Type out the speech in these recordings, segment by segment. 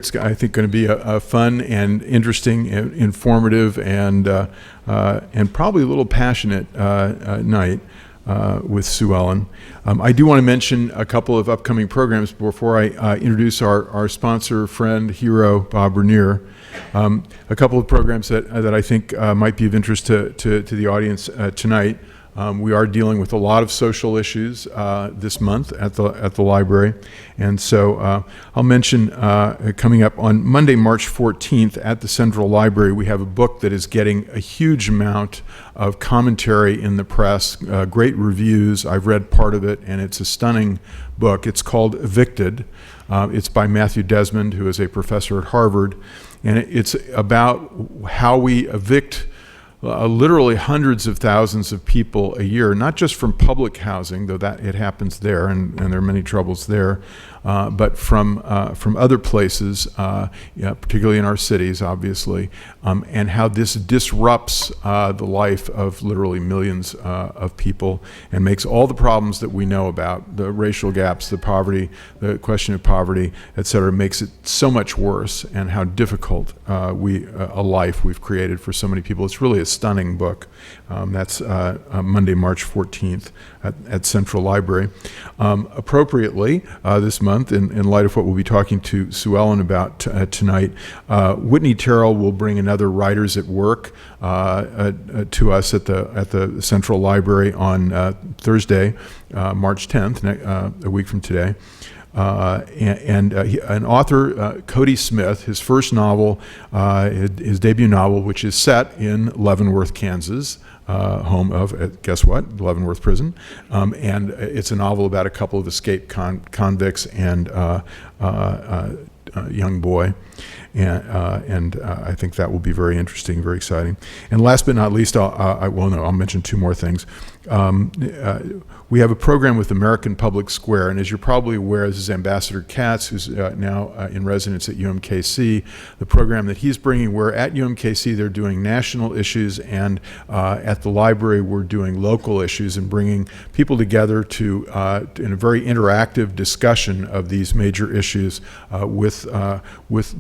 It's, I think, going to be a fun and interesting, and informative, and probably a little passionate night with SuEllen. I do want to mention a couple of upcoming programs before I introduce our sponsor, friend, hero, Bob Rainier. A couple of programs that I think might be of interest to the audience tonight. We are dealing with a lot of social issues this month at the library, and so I'll mention coming up on Monday, March 14th at the Central Library, we have a book that is getting a huge amount of commentary in the press, great reviews. I've read part of it, and it's a stunning book. It's called Evicted. It's by Matthew Desmond, who is a professor at Harvard, and it's about how we evict literally hundreds of thousands of people a year, not just from public housing, though that it happens there, and there are many troubles there, but from other places, particularly in our cities, obviously, and how this disrupts the life of literally millions of people and makes all the problems that we know about, the racial gaps, the poverty, the question of poverty, et cetera, makes it so much worse, and how difficult a life we've created for so many people. It's really a stunning book. That's Monday, March 14th at Central Library. Appropriately, this month, in light of what we'll be talking to SuEllen about tonight, Whitney Terrell will bring another Writers at Work to us at the Central Library on Thursday, March 10th, a week from today. An author, Cody Smith, his first novel, his debut novel, which is set in Leavenworth, Kansas, home of, guess what, Leavenworth Prison. And it's a novel about a couple of escaped convicts and a young boy. And I think that will be very interesting, very exciting. And last but not least, I'll mention two more things. We have a program with American Public Square, and as you're probably aware, this is Ambassador Katz, who's now in residence at UMKC. The program that he's bringing, where at UMKC they're doing national issues, and at the library we're doing local issues, and bringing people together to in a very interactive discussion of these major issues with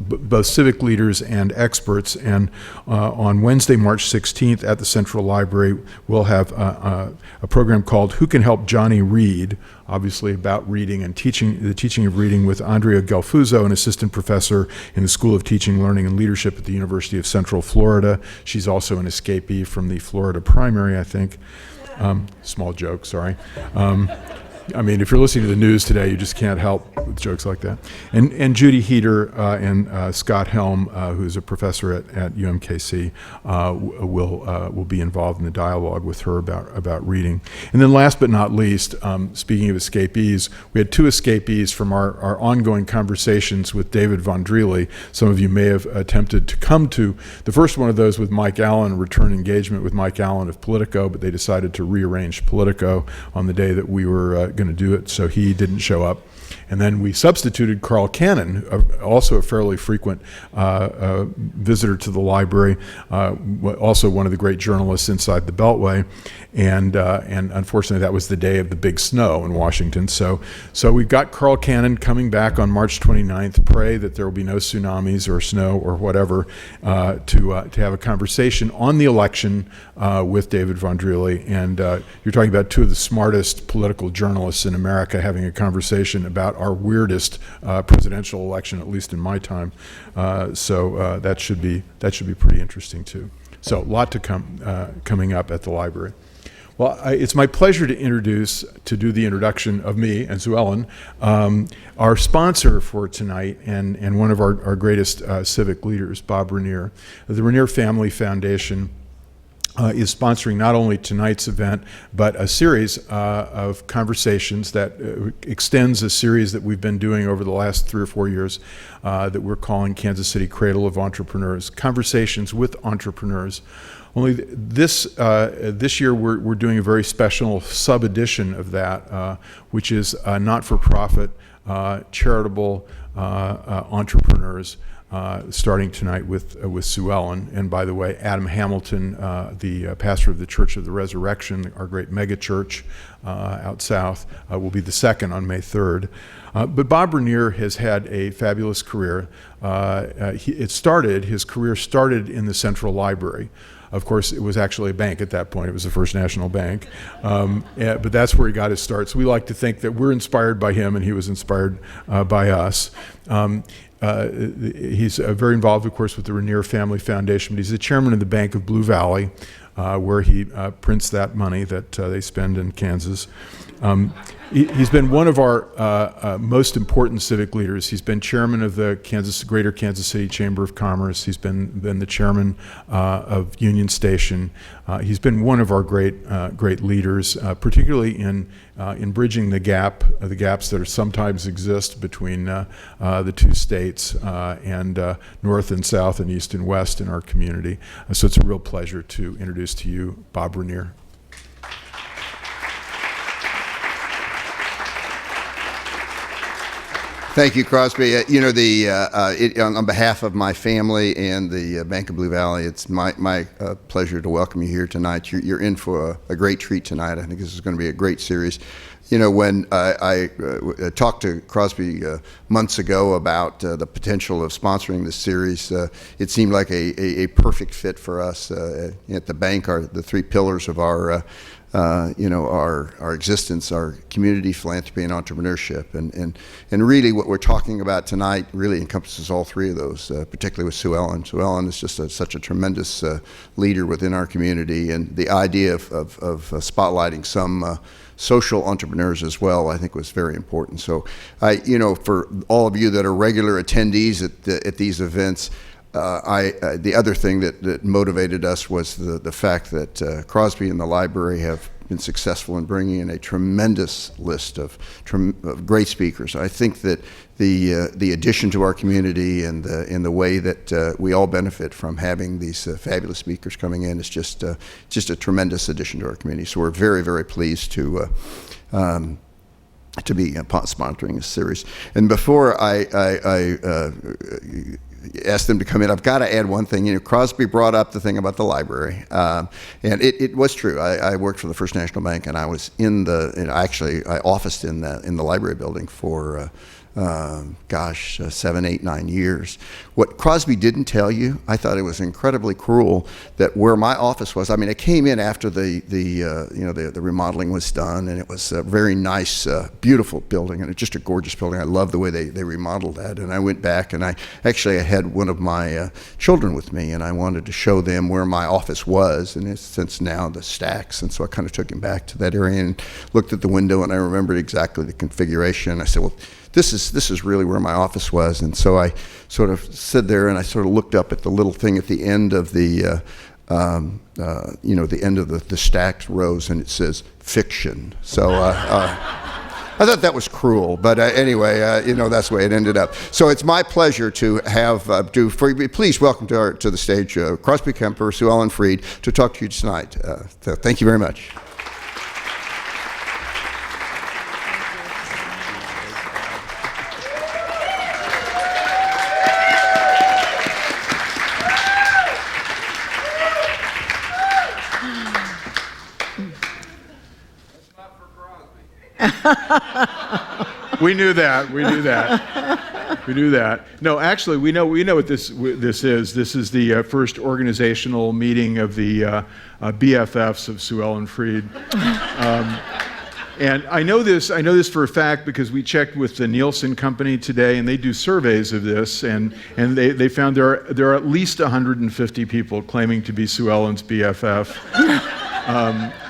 both civic leaders and experts. And on Wednesday, March 16th at the Central Library, we'll have a program called Who Can Help Johnny Read, obviously about reading and the teaching of reading, with Andrea Gelfuso, an assistant professor in the School of Teaching, Learning, and Leadership at the University of Central Florida. She's also an escapee from the Florida primary, I think. Small joke, sorry. I mean, if you're listening to the news today, you just can't help with jokes like that. And Judy Heater and Scott Helm, who's a professor at UMKC, will be involved in the dialogue with her about reading. And then last but not least, speaking of escapees, we had two escapees from our ongoing conversations with David Vondrili. Some of you may have attempted to come to the first one of those with Mike Allen, return engagement with Mike Allen of Politico, but they decided to rearrange Politico on the day that we were going to do it, so he didn't show up. And then we substituted Carl Cannon, also a fairly frequent visitor to the library, also one of the great journalists inside the Beltway. And unfortunately, that was the day of the big snow in Washington. So we've got Carl Cannon coming back on March 29th. Pray that there will be no tsunamis or snow or whatever, to have a conversation on the election with David Vondrili. And you're talking about two of the smartest political journalists in America having a conversation about our weirdest presidential election, at least in my time. So that should be pretty interesting too. So a lot to coming up at the library. Well, it's my pleasure to do the introduction of me and SuEllen, our sponsor for tonight, and one of our greatest civic leaders, Bob Rainier. The Rainier Family Foundation is sponsoring not only tonight's event, but a series of conversations that extends a series that we've been doing over the last 3 or 4 years that we're calling Kansas City Cradle of Entrepreneurs, conversations with entrepreneurs. Only this year we're doing a very special sub-edition of that, which is not-for-profit, charitable entrepreneurs, starting tonight with SuEllen. And by the way, Adam Hamilton, the pastor of the Church of the Resurrection, our great mega church out south, will be the second on May 3rd. But Bob Rainier has had a fabulous career. his career started in the Central Library. Of course, it was actually a bank at that point. It was the First National Bank. But that's where he got his start. So we like to think that we're inspired by him and he was inspired by us. He's very involved, of course, with the Rainier Family Foundation, but he's the chairman of the Bank of Blue Valley, where he prints that money that they spend in Kansas. He's been one of our most important civic leaders. He's been chairman of the Greater Kansas City Chamber of Commerce. He's been the chairman of Union Station. He's been one of our great leaders, particularly in bridging the gaps that sometimes exist between the two states and North and South and East and West in our community. So it's a real pleasure to introduce to you Bob Rainier. Thank you, Crosby. On behalf of my family and the Bank of Blue Valley, it's my pleasure to welcome you here tonight. You're in for a great treat tonight. I think this is going to be a great series. When I talked to Crosby months ago about the potential of sponsoring this series, it seemed like a perfect fit for us. At the bank, the three pillars of our existence, our community, philanthropy, and entrepreneurship. And really what we're talking about tonight really encompasses all three of those, particularly with SuEllen. SuEllen is just such a tremendous leader within our community, and the idea of spotlighting some social entrepreneurs as well, I think was very important. So, for all of you that are regular attendees at these events, the other thing that motivated us was the fact that Crosby and the library have been successful in bringing in a tremendous list of great speakers. I think that the addition to our community and the way that we all benefit from having these fabulous speakers coming in is just a tremendous addition to our community. So we're very, very pleased to be sponsoring this series. And before I ask them to come in, I've got to add one thing. Crosby brought up the thing about the library, and it was true. I worked for the First National Bank, and I was I officed in the library building for 7, 8, 9 years. What Crosby didn't tell you, I thought it was incredibly cruel that where my office was, I came in after the remodeling was done, and it was a very nice, beautiful building, and it's just a gorgeous building. I love the way they remodeled that. And I went back, and I had one of my children with me, and I wanted to show them where my office was, and it's since now the stacks. And so I kind of took him back to that area and looked at the window, and I remembered exactly the configuration. I said, well, this is really where my office was. And so I sort of stood there and I sort of looked up at the little thing at the end of the end of the stacked rows, and it says fiction. So I thought that was cruel, but anyway, that's the way it ended up. So it's my pleasure to have please welcome to the stage Crosby Kemper, SuEllen Freed, to talk to you tonight. So thank you very much. We knew that. No, actually, we know what this is. This is the first organizational meeting of the BFFs of SuEllen Freed. And I know this for a fact because we checked with the Nielsen Company today, and they do surveys of this, and they found there are at least 150 people claiming to be SuEllen's BFF.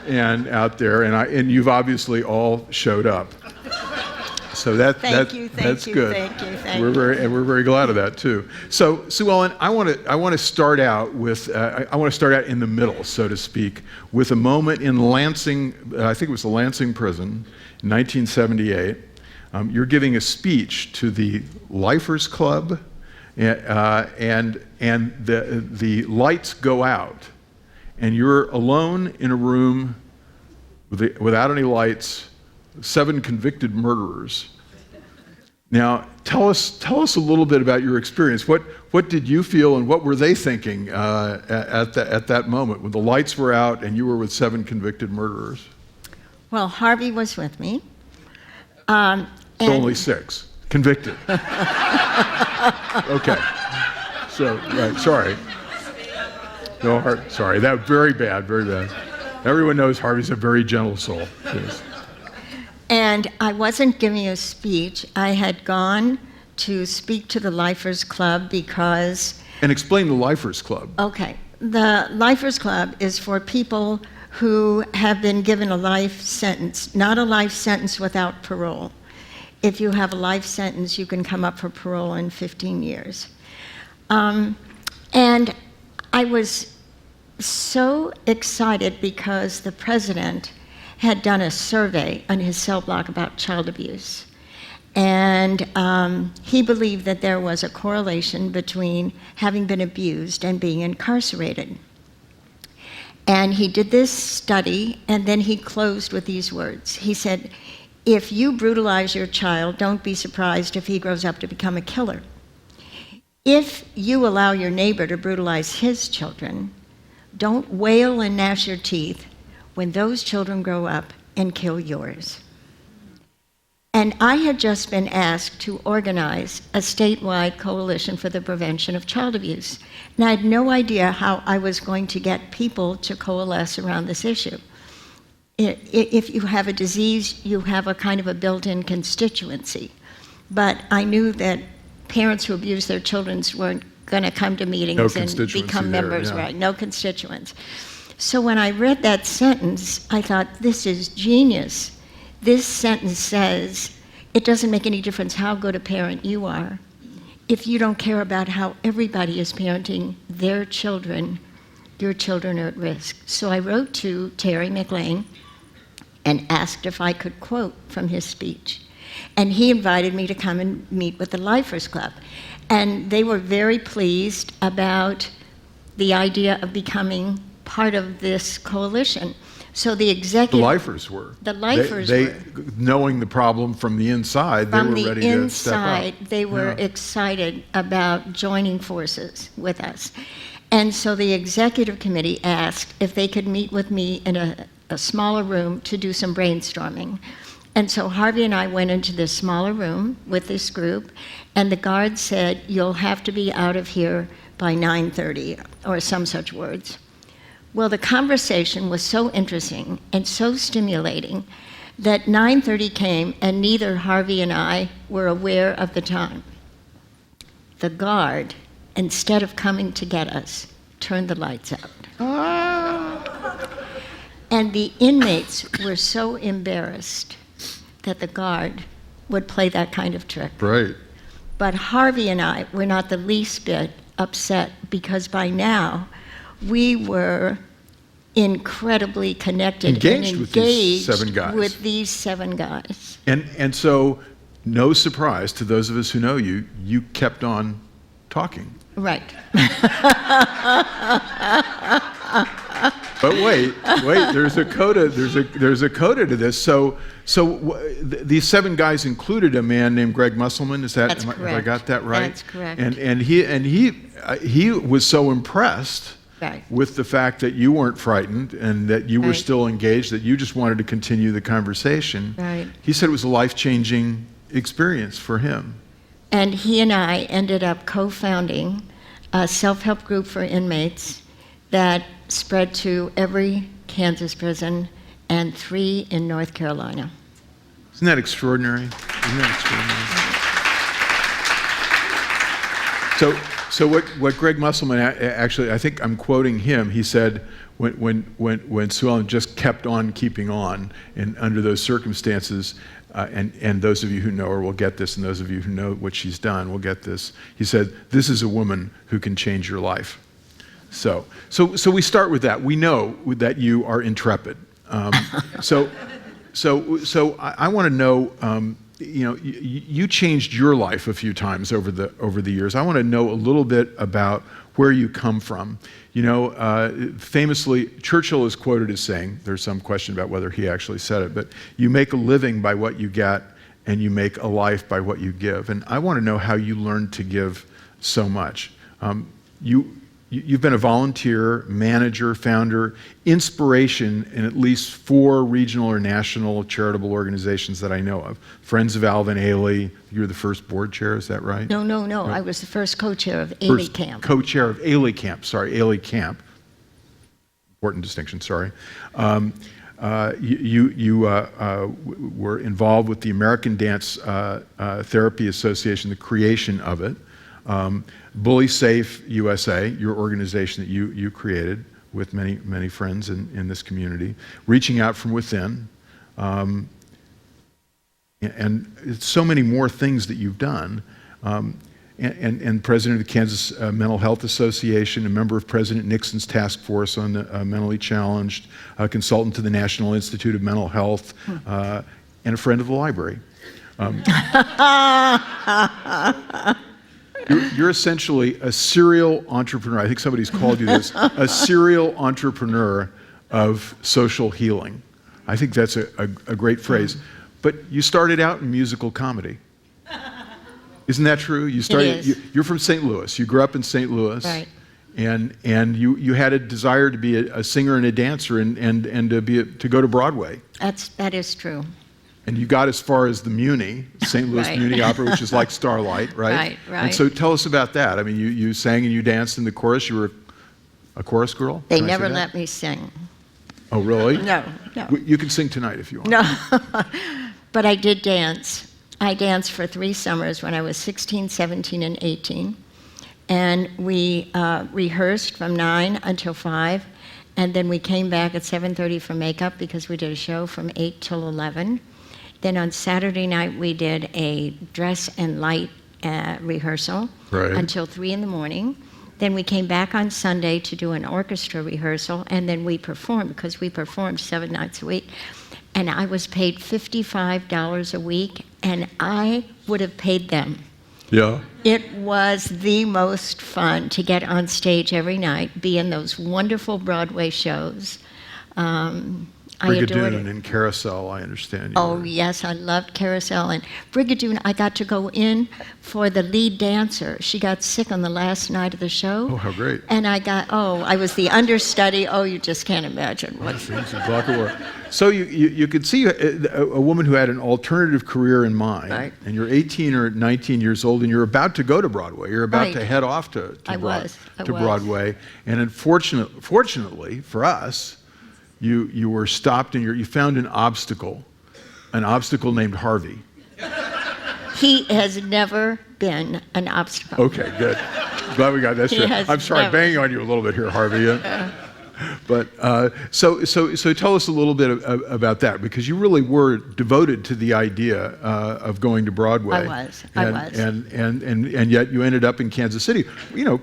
And out there, and you've obviously all showed up. So that's good. We're very glad of that too. So SuEllen, I want to start out in the middle, so to speak, with a moment in Lansing. I think it was the Lansing prison, in 1978. You're giving a speech to the Lifers Club, and the lights go out. And you're alone in a room without any lights, 7 convicted murderers. Now, tell us a little bit about your experience. What did you feel, and what were they thinking at that moment when the lights were out and you were with 7 convicted murderers? Well, Harvey was with me. So only 6. Convicted. Okay. So, right, sorry. No heart, sorry. That very bad, very bad. Everyone knows Harvey's a very gentle soul. Yes. And I wasn't giving a speech. I had gone to speak to the Lifers Club because... And explain the Lifers Club. Okay. The Lifers Club is for people who have been given a life sentence, not a life sentence without parole. If you have a life sentence, you can come up for parole in 15 years. And I was so excited because the president had done a survey on his cell block about child abuse. And he believed that there was a correlation between having been abused and being incarcerated. And he did this study, and then he closed with these words. He said, if you brutalize your child, don't be surprised if he grows up to become a killer. If you allow your neighbor to brutalize his children, don't wail and gnash your teeth when those children grow up and kill yours. And I had just been asked to organize a statewide coalition for the prevention of child abuse. And I had no idea how I was going to get people to coalesce around this issue. If you have a disease, you have a kind of a built-in constituency. But I knew that parents who abuse their children weren't going to come to meetings and become members, right? No constituents. So when I read that sentence, I thought, this is genius. This sentence says, it doesn't make any difference how good a parent you are. If you don't care about how everybody is parenting their children, your children are at risk. So I wrote to Terry McLean and asked if I could quote from his speech. And he invited me to come and meet with the Lifers Club. And they were very pleased about the idea of becoming part of this coalition. So the executive... The Lifers were. The Lifers were. Knowing the problem from the inside, they were ready to step up. From the inside, they were excited about joining forces with us. And so the executive committee asked if they could meet with me in a smaller room to do some brainstorming. And so Harvey and I went into this smaller room with this group, and the guard said, you'll have to be out of here by 9:30, or some such words. Well, the conversation was so interesting and so stimulating that 9:30 came, and neither Harvey and I were aware of the time. The guard, instead of coming to get us, turned the lights out. And the inmates were so embarrassed that the guard would play that kind of trick. Right. But Harvey and I were not the least bit upset, because by now we were incredibly connected Engaged and with these seven guys. with these 7 guys. And so, no surprise to those of us who know you, you kept on talking. Right. But wait, there's a coda to this. So these 7 guys included a man named Greg Musselman. Is that, That's correct. have I got that right? That's correct. And he was so impressed Right. with the fact that you weren't frightened and that you were Right. still engaged, that you just wanted to continue the conversation. Right. He said it was a life-changing experience for him. And he and I ended up co-founding a self-help group for inmates that spread to every Kansas prison and 3 in North Carolina. Isn't that extraordinary? So what Greg Musselman actually, I think I'm quoting him. He said when SuEllen just kept on keeping on, and under those circumstances, and those of you who know her will get this, and those of you who know what she's done will get this. He said, "This is a woman who can change your life." So we start with that. We know that you are intrepid. So I want to know. You changed your life a few times over the years. I want to know a little bit about where you come from. Famously, Churchill is quoted as saying, there's some question about whether he actually said it, but you make a living by what you get, and you make a life by what you give. And I want to know how you learned to give so much. you've been a volunteer, manager, founder, inspiration in at least 4 regional or national charitable organizations that I know of. Friends of Alvin Ailey, you're the first board chair, is that right? No. I was the first co-chair of Ailey Camp. Co-chair of Ailey Camp, sorry, Ailey Camp. Important distinction, sorry. You were involved with the American Dance Therapy Association, the creation of it. Bully Safe USA, your organization that you created with many friends in this community, reaching out from within, and so many more things that you've done. And president of the Kansas Mental Health Association, a member of President Nixon's task force on the mentally challenged, a consultant to the National Institute of Mental Health, and a friend of the library. You're essentially a serial entrepreneur. I think somebody's called you this, a serial entrepreneur of social healing. I think that's a great phrase. But you started out in musical comedy. Isn't that true? You started. You're from St. Louis. You grew up in St. Louis, right? And you had a desire to be a singer and a dancer and to go to Broadway. That is true. And you got as far as the Muni, St. Louis Right. Muni Opera, which is like Starlight, right? Right. And so tell us about that. I mean, you sang and you danced in the chorus. You were a chorus girl? They Can I say never that? let me sing. Oh, really? No. You can sing tonight if you want. No. But I did dance. I danced for 3 summers when I was 16, 17, and 18. And we rehearsed from 9 until 5. And then we came back at 7:30 for makeup because we did a show from 8 till 11. Then on Saturday night, we did a dress and light rehearsal until 3 in the morning. Then we came back on Sunday to do an orchestra rehearsal, and then we performed, because we performed 7 nights a week. And I was paid $55 a week, and I would have paid them. Yeah. It was the most fun to get on stage every night, be in those wonderful Broadway shows. I adored it. Brigadoon and Carousel, I understand. Oh, yes, I loved Carousel. And Brigadoon, I got to go in for the lead dancer. She got sick on the last night of the show. Oh, how great. And I was the understudy. Oh, you just can't imagine. So you could see a woman who had an alternative career in mind, Right. and you're 18 or 19 years old, and you're about to go to Broadway. You're about Right. to head off to I was. Broadway. And fortunately for us, you were stopped and you found an obstacle named Harvey. He has never been an obstacle. Okay, good. Glad we got that straight. I'm sorry, I'm banging on you a little bit here, Harvey. But so tell us a little bit about that, because you really were devoted to the idea of going to Broadway. I was. And yet you ended up in Kansas City,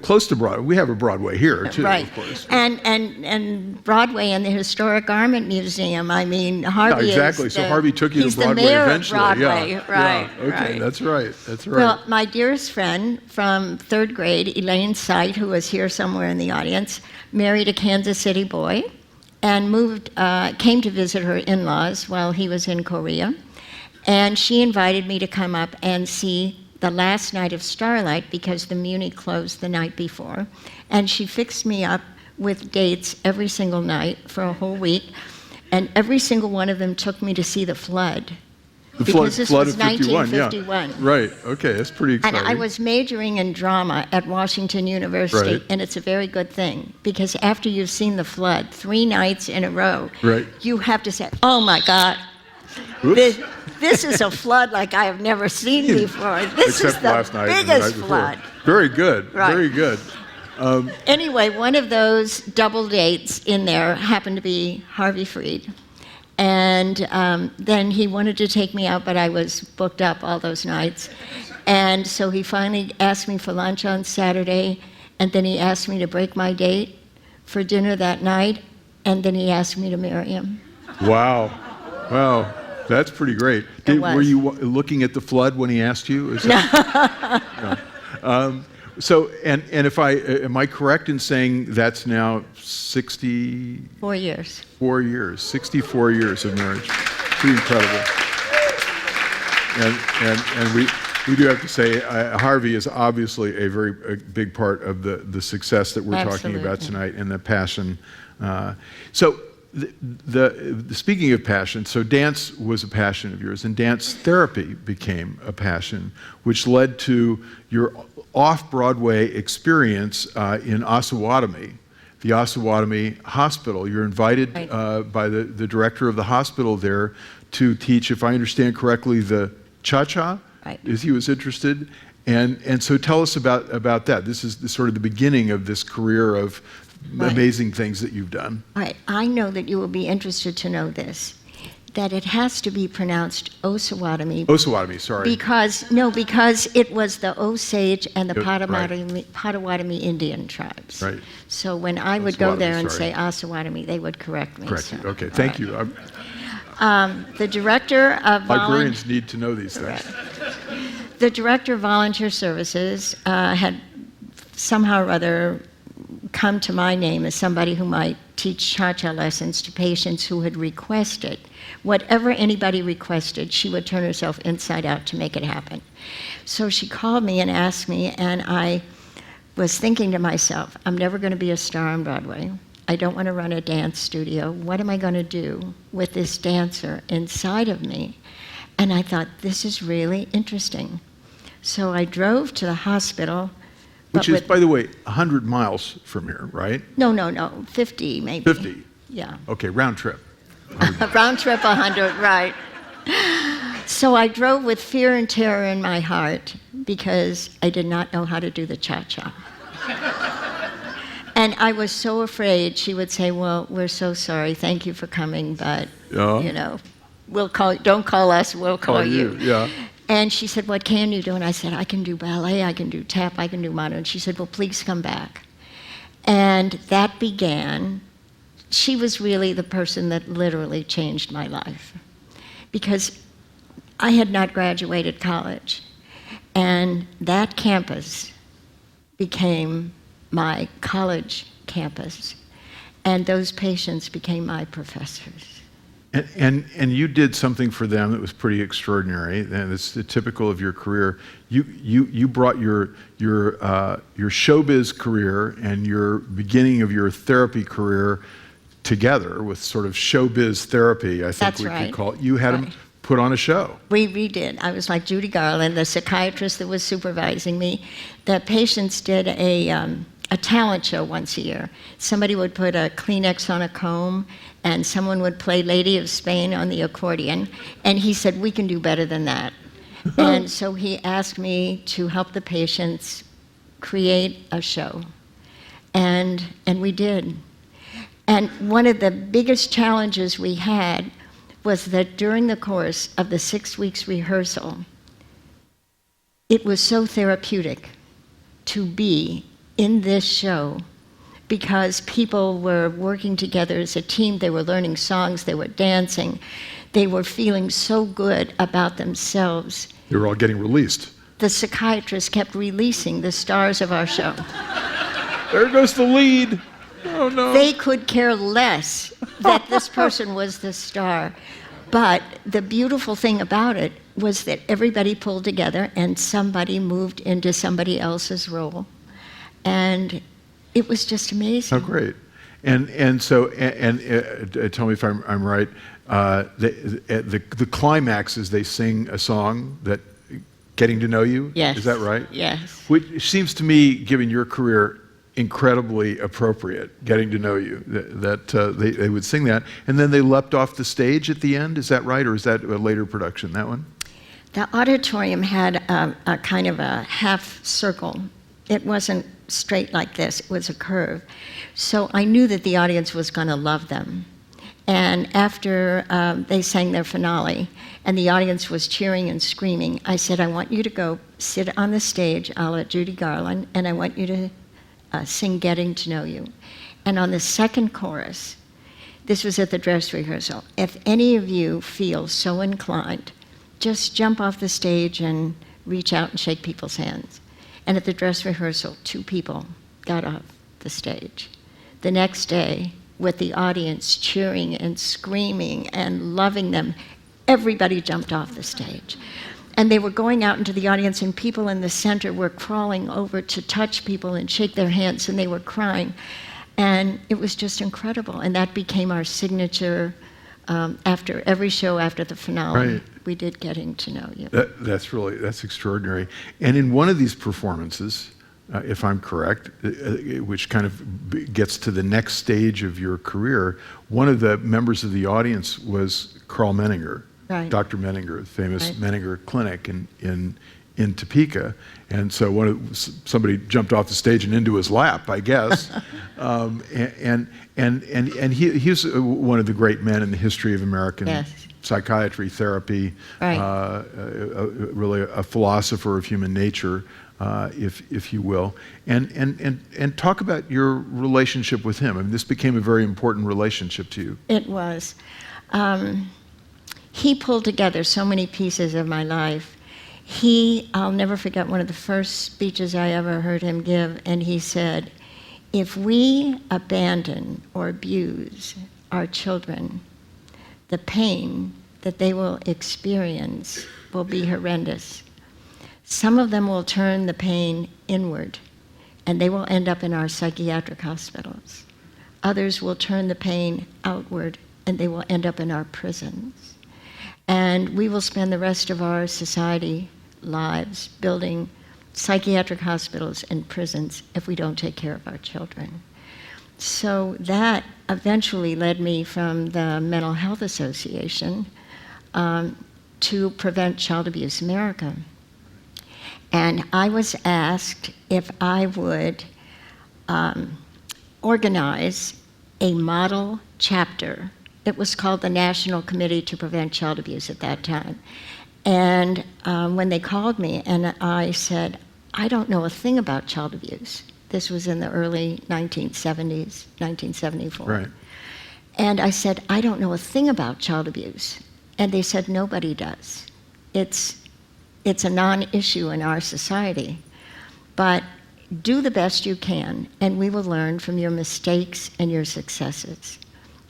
close to Broadway. We have a Broadway here too, Right. of course. And Broadway and the Historic Garment Museum. I mean, Harvey exactly. is So Harvey took you to he's Broadway the mayor eventually. Of Broadway. Yeah. Right. Yeah. Okay, right. that's right. That's right. Well, my dearest friend from 3rd grade, Elaine Sight, who was here somewhere in the audience, married a Kansas City boy and came to visit her in-laws while he was in Korea. And she invited me to come up and see the last night of Starlight because the Muni closed the night before. And she fixed me up with dates every single night for a whole week. And every single one of them took me to see the flood. The because this flood was of 51, 1951. yeah. Right, okay, that's pretty exciting. And I was majoring in drama at Washington University, Right. and it's a very good thing, because after you've seen the flood 3 nights in a row, Right. you have to say, oh my God, Oops. this is a flood like I have never seen before. This Except is the last night and the biggest night before. flood. Very good, Right. very good. Anyway, one of those double dates in there happened to be Harvey Freed. And then he wanted to take me out, but I was booked up all those nights. And so he finally asked me for lunch on Saturday, and then he asked me to break my date for dinner that night, and then he asked me to marry him. Wow, that's pretty great. was. Were you looking at the flood when he asked you? Is that, no. So, and if am I correct in saying that's now 64 4 years. 64 years of marriage? Pretty incredible. we do have to say, Harvey is obviously a big part of the success that we're talking about tonight, and the passion. So, speaking of passion, so dance was a passion of yours, and dance therapy became a passion, which led to your off-Broadway experience in Osawatomie, the Osawatomie Hospital. You're invited by the director of the hospital there to teach, if I understand correctly, the cha-cha. Right. He was interested, and so tell us about that. This is sort of the beginning of this career of amazing things that you've done. All right. I know that you will be interested to know this, that it has to be pronounced Osawatomie. Osawatomie, sorry. Because it was the Osage and the Potawatomi Indian tribes. Right. So when I would go there and say Osawatomie, they would correct me. Correct. So. Okay, thank you. The director of Librarians need to know these things. The director of volunteer services had somehow or other come to my name as somebody who might teach cha-cha lessons to patients who had requested. Whatever anybody requested, she would turn herself inside out to make it happen. So she called me and asked me, and I was thinking to myself, I'm never going to be a star on Broadway. I don't want to run a dance studio. What am I going to do with this dancer inside of me? And I thought, this is really interesting. So I drove to the hospital. Which is, by the way, 100 miles from here, right? No, 50 maybe. 50? Yeah. Okay, round trip. Round trip 100, right. So I drove with fear and terror in my heart because I did not know how to do the cha-cha. And I was so afraid she would say, well, we're so sorry, thank you for coming, but, we'll call, don't call us, we'll call you. Yeah. And she said, what can you do? And I said, I can do ballet, I can do tap, I can do modern. And she said, well, please come back. And that began. She was really the person that literally changed my life. Because I had not graduated college. And that campus became my college campus. And those patients became my professors. And you did something for them that was pretty extraordinary, and it's typical of your career. You brought your showbiz career and your beginning of your therapy career together with sort of showbiz therapy, I think could call it. You had them put on a show. We did. I was like Judy Garland, the psychiatrist that was supervising me. The patients did a talent show once a year. Somebody would put a Kleenex on a comb, and someone would play Lady of Spain on the accordion, and he said, we can do better than that. And so he asked me to help the patients create a show, and we did. And one of the biggest challenges we had was that during the course of the 6 weeks rehearsal, it was so therapeutic to be in this show because people were working together as a team. They were learning songs, they were dancing, they were feeling so good about themselves. They were all getting released. The psychiatrist kept releasing the stars of our show. There goes the lead. Oh no. They could care less that this person was the star. But the beautiful thing about it was that everybody pulled together and somebody moved into somebody else's role. And it was just amazing. Oh, great. And so tell me if I'm right, the climax is they sing a song that, Getting to Know You? Yes. Is that right? Yes. Which seems to me, given your career, incredibly appropriate, Getting to Know You, that they would sing that. And then they leapt off the stage at the end, is that right? Or is that a later production, that one? The auditorium had a kind of a half circle. It wasn't straight like this, it was a curve. So I knew that the audience was going to love them. And after they sang their finale, and the audience was cheering and screaming, I said, I want you to go sit on the stage, a la Judy Garland, and I want you to sing Getting to Know You. And on the second chorus, this was at the dress rehearsal, if any of you feel so inclined, just jump off the stage and reach out and shake people's hands. And at the dress rehearsal, 2 people got off the stage. The next day, with the audience cheering and screaming and loving them, everybody jumped off the stage. And they were going out into the audience, and people in the center were crawling over to touch people and shake their hands, and they were crying. And it was just incredible. And that became our signature after every show, after the finale. Right. We did Getting to Know You. That's extraordinary. And in one of these performances, if I'm correct, which kind of gets to the next stage of your career, one of the members of the audience was Carl Menninger, Right. Dr. Menninger, the famous Right. Menninger Clinic in Topeka. And so somebody jumped off the stage and into his lap, I guess. And he's one of the great men in the history of American Yes. psychiatry, therapy, Right. really a philosopher of human nature, if you will. And talk about your relationship with him. I mean, this became a very important relationship to you. It was. He pulled together so many pieces of my life. I'll never forget one of the first speeches I ever heard him give, and he said, if we abandon or abuse our children, the pain that they will experience will be horrendous. Some of them will turn the pain inward, and they will end up in our psychiatric hospitals. Others will turn the pain outward, and they will end up in our prisons. And we will spend the rest of our society lives building psychiatric hospitals and prisons if we don't take care of our children. So that eventually led me from the Mental Health Association to Prevent Child Abuse America. And I was asked if I would organize a model chapter. It was called the National Committee to Prevent Child Abuse at that time. And when they called me, and I said, I don't know a thing about child abuse. This was in the early 1970s, 1974. Right. And I said, I don't know a thing about child abuse. And they said, nobody does. It's a non-issue in our society. But do the best you can, and we will learn from your mistakes and your successes.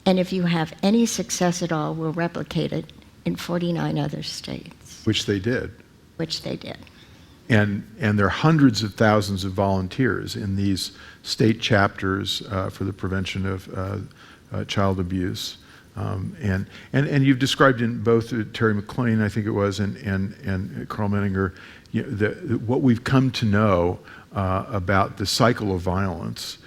And if you have any success at all, we'll replicate it in 49 other states. Which they did. Which they did. And there are hundreds of thousands of volunteers in these state chapters for the prevention of child abuse. And you've described in both Terry McLean, I think it was, and Carl Menninger, what we've come to know about the cycle of violence,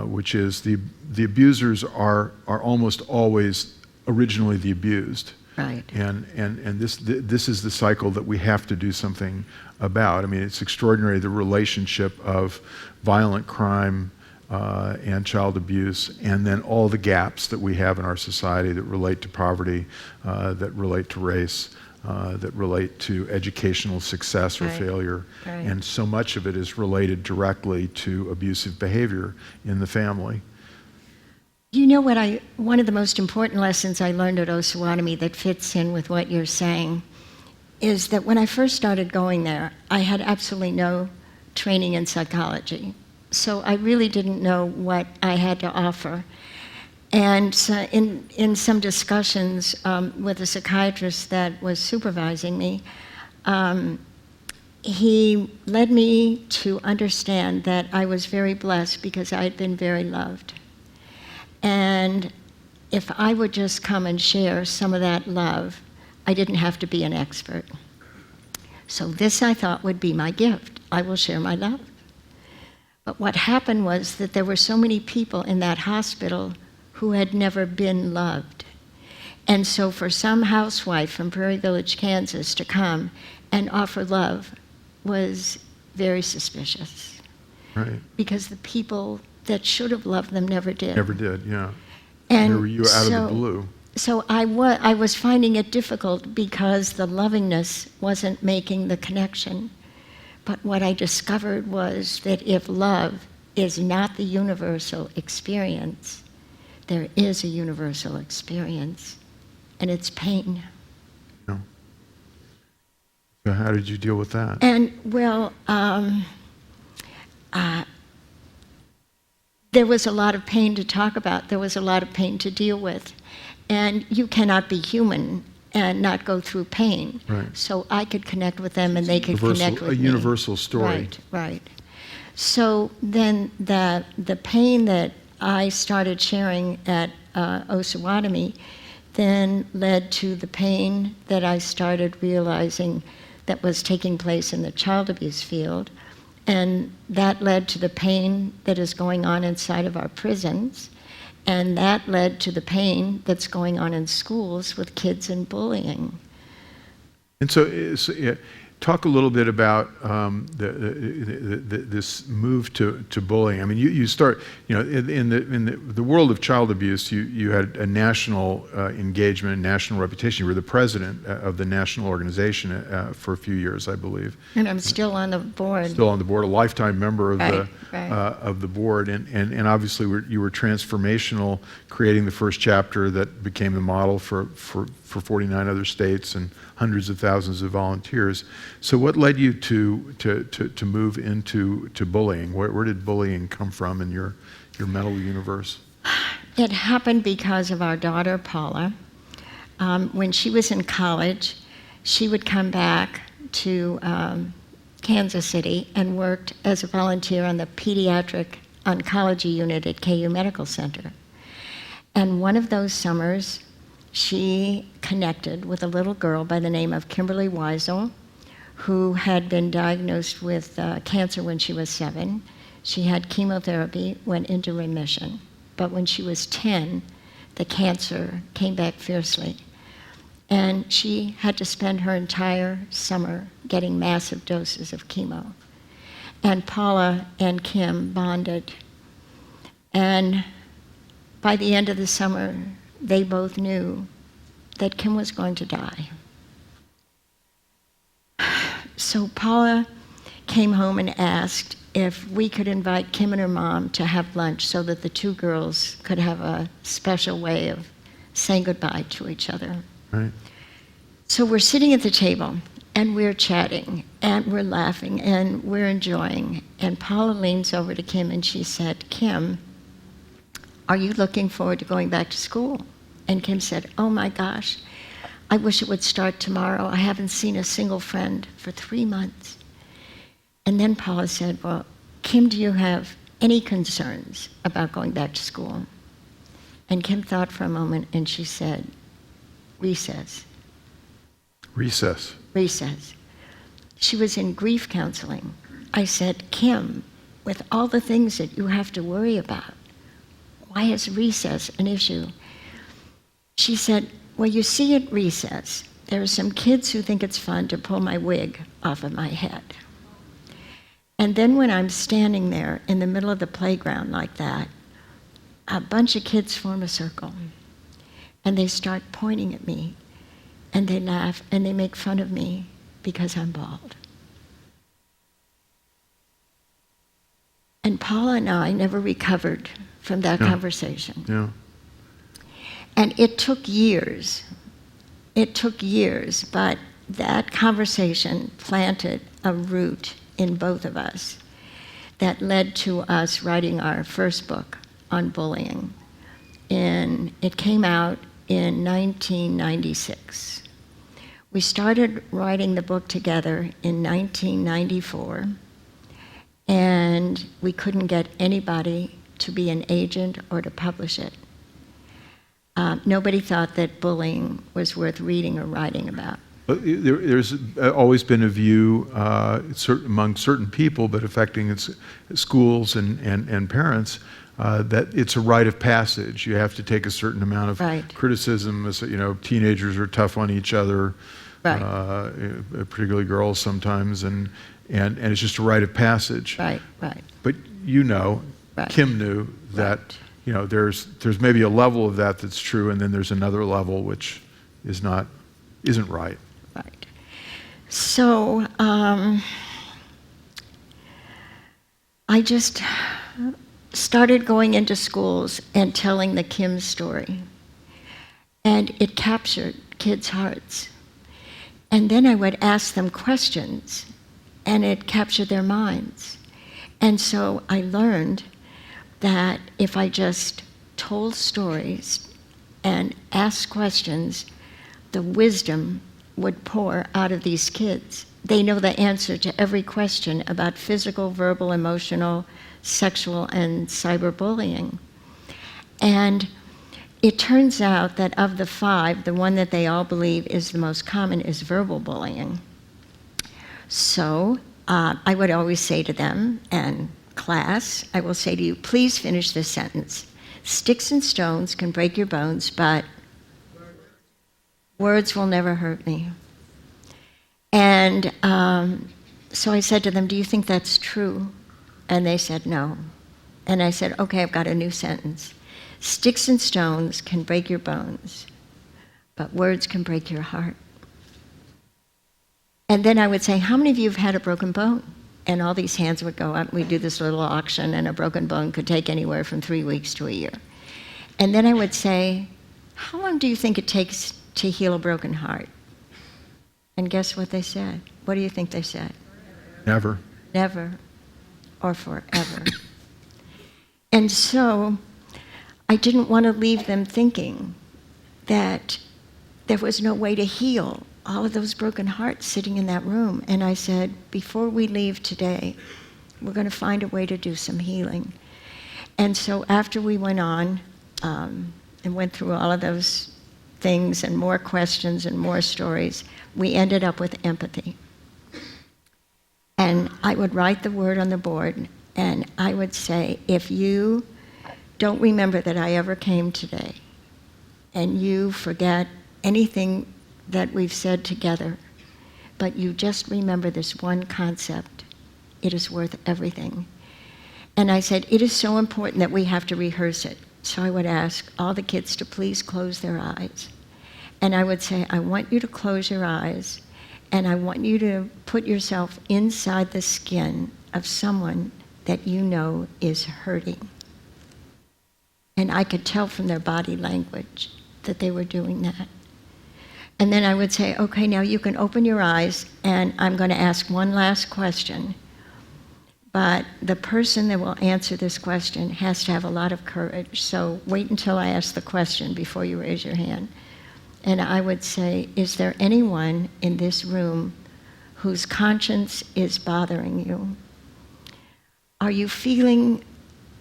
which is the abusers are almost always originally the abused. Right. And this is the cycle that we have to do something about. I mean, it's extraordinary, the relationship of violent crime and child abuse, and then all the gaps that we have in our society that relate to poverty, that relate to race, that relate to educational success or Right. failure. Right. And so much of it is related directly to abusive behavior in the family. You know what one of the most important lessons I learned at Osawatomie that fits in with what you're saying is that when I first started going there, I had absolutely no training in psychology. So I really didn't know what I had to offer. And so in some discussions with a psychiatrist that was supervising me, he led me to understand that I was very blessed because I had been very loved. And if I would just come and share some of that love, I didn't have to be an expert. So this, I thought, would be my gift. I will share my love. But what happened was that there were so many people in that hospital who had never been loved. And so for some housewife from Prairie Village, Kansas, to come and offer love was very suspicious. Right. Because the people that should have loved them never did. Never did, yeah. And They were you out of the blue. So I was finding it difficult because the lovingness wasn't making the connection. But what I discovered was that if love is not the universal experience, there is a universal experience, and it's pain. No. So how did you deal with that? And, well, there was a lot of pain to talk about. There was a lot of pain to deal with. And you cannot be human and not go through pain. Right. So I could connect with them and they could connect with a me. universal story. Right, right. So then the pain that I started sharing at Osawatomie then led to the pain that I started realizing that was taking place in the child abuse field. And that led to the pain that is going on inside of our prisons. And that led to the pain that's going on in schools with kids and bullying. And so, talk a little bit about this move to bullying. I mean, you start, in the world of child abuse, you had a national engagement, national reputation. You were the president of the national organization for a few years, I believe. And I'm still on the board. Still on the board, a lifetime member of Right. of the board, and obviously you were transformational, creating the first chapter that became the model for 49 other states and hundreds of thousands of volunteers. So what led you to move into bullying? Where did bullying come from in your mental universe? It happened because of our daughter, Paula. When she was in college, she would come back to Kansas City and worked as a volunteer on the pediatric oncology unit at KU Medical Center. And one of those summers, she connected with a little girl by the name of Kimberly Weisel, who had been diagnosed with cancer when she was 7. She had chemotherapy, went into remission. But when she was 10, the cancer came back fiercely. And she had to spend her entire summer getting massive doses of chemo. And Paula and Kim bonded. And by the end of the summer, they both knew that Kim was going to die. So Paula came home and asked if we could invite Kim and her mom to have lunch so that the two girls could have a special way of saying goodbye to each other. Right. So we're sitting at the table and we're chatting and we're laughing and we're enjoying. And Paula leans over to Kim and she said, "Kim, are you looking forward to going back to school?" And Kim said, "Oh my gosh, I wish it would start tomorrow. I haven't seen a single friend for 3 months." And then Paula said, "Well, Kim, do you have any concerns about going back to school?" And Kim thought for a moment and she said, "Recess." Recess. Recess. She was in grief counseling. I said, "Kim, with all the things that you have to worry about, why is recess an issue?" She said, "Well, you see, at recess, there are some kids who think it's fun to pull my wig off of my head. And then when I'm standing there in the middle of the playground like that, a bunch of kids form a circle, and they start pointing at me, and they laugh, and they make fun of me because I'm bald." And Paula and I never recovered from that conversation. Yeah. And it took years. It took years, but that conversation planted a root in both of us that led to us writing our first book on bullying. And it came out in 1996. We started writing the book together in 1994, and we couldn't get anybody to be an agent or to publish it. Nobody thought that bullying was worth reading or writing about. There's always been a view among certain people, but affecting schools and parents, that it's a rite of passage. You have to take a certain amount of Right. criticism. As teenagers are tough on each other, Right. particularly girls sometimes, and it's just a rite of passage. Right, right. But Right. Kim knew that there's maybe a level of that that's true, and then there's another level which isn't right. Right. So I just started going into schools and telling the Kim story. And it captured kids' hearts. And then I would ask them questions, and it captured their minds. And so I learned that if I just told stories and asked questions, the wisdom would pour out of these kids. They know the answer to every question about physical, verbal, emotional, sexual, and cyberbullying. And it turns out that of the 5, the one that they all believe is the most common is verbal bullying. So I would always say to them, and class, I will say to you, please finish this sentence. Sticks and stones can break your bones, but words will never hurt me. And so I said to them, do you think that's true? And they said no. And I said, okay, I've got a new sentence. Sticks and stones can break your bones, but words can break your heart. And then I would say, how many of you have had a broken bone? And all these hands would go up. We'd do this little auction, and a broken bone could take anywhere from 3 weeks to a year. And then I would say, how long do you think it takes to heal a broken heart? And guess what they said? What do you think they said? Never. Never or forever. And so I didn't want to leave them thinking that there was no way to heal all of those broken hearts sitting in that room. And I said, before we leave today, we're going to find a way to do some healing. And so after we went on and went through all of those things and more questions and more stories, we ended up with empathy. And I would write the word on the board, and I would say, if you don't remember that I ever came today, and you forget anything that we've said together, but you just remember this one concept, it is worth everything. And I said, it is so important that we have to rehearse it. So I would ask all the kids to please close their eyes. And I would say, I want you to close your eyes, and I want you to put yourself inside the skin of someone that you know is hurting. And I could tell from their body language that they were doing that. And then I would say, okay, now you can open your eyes, and I'm going to ask one last question. But the person that will answer this question has to have a lot of courage. So wait until I ask the question before you raise your hand. And I would say, is there anyone in this room whose conscience is bothering you? Are you feeling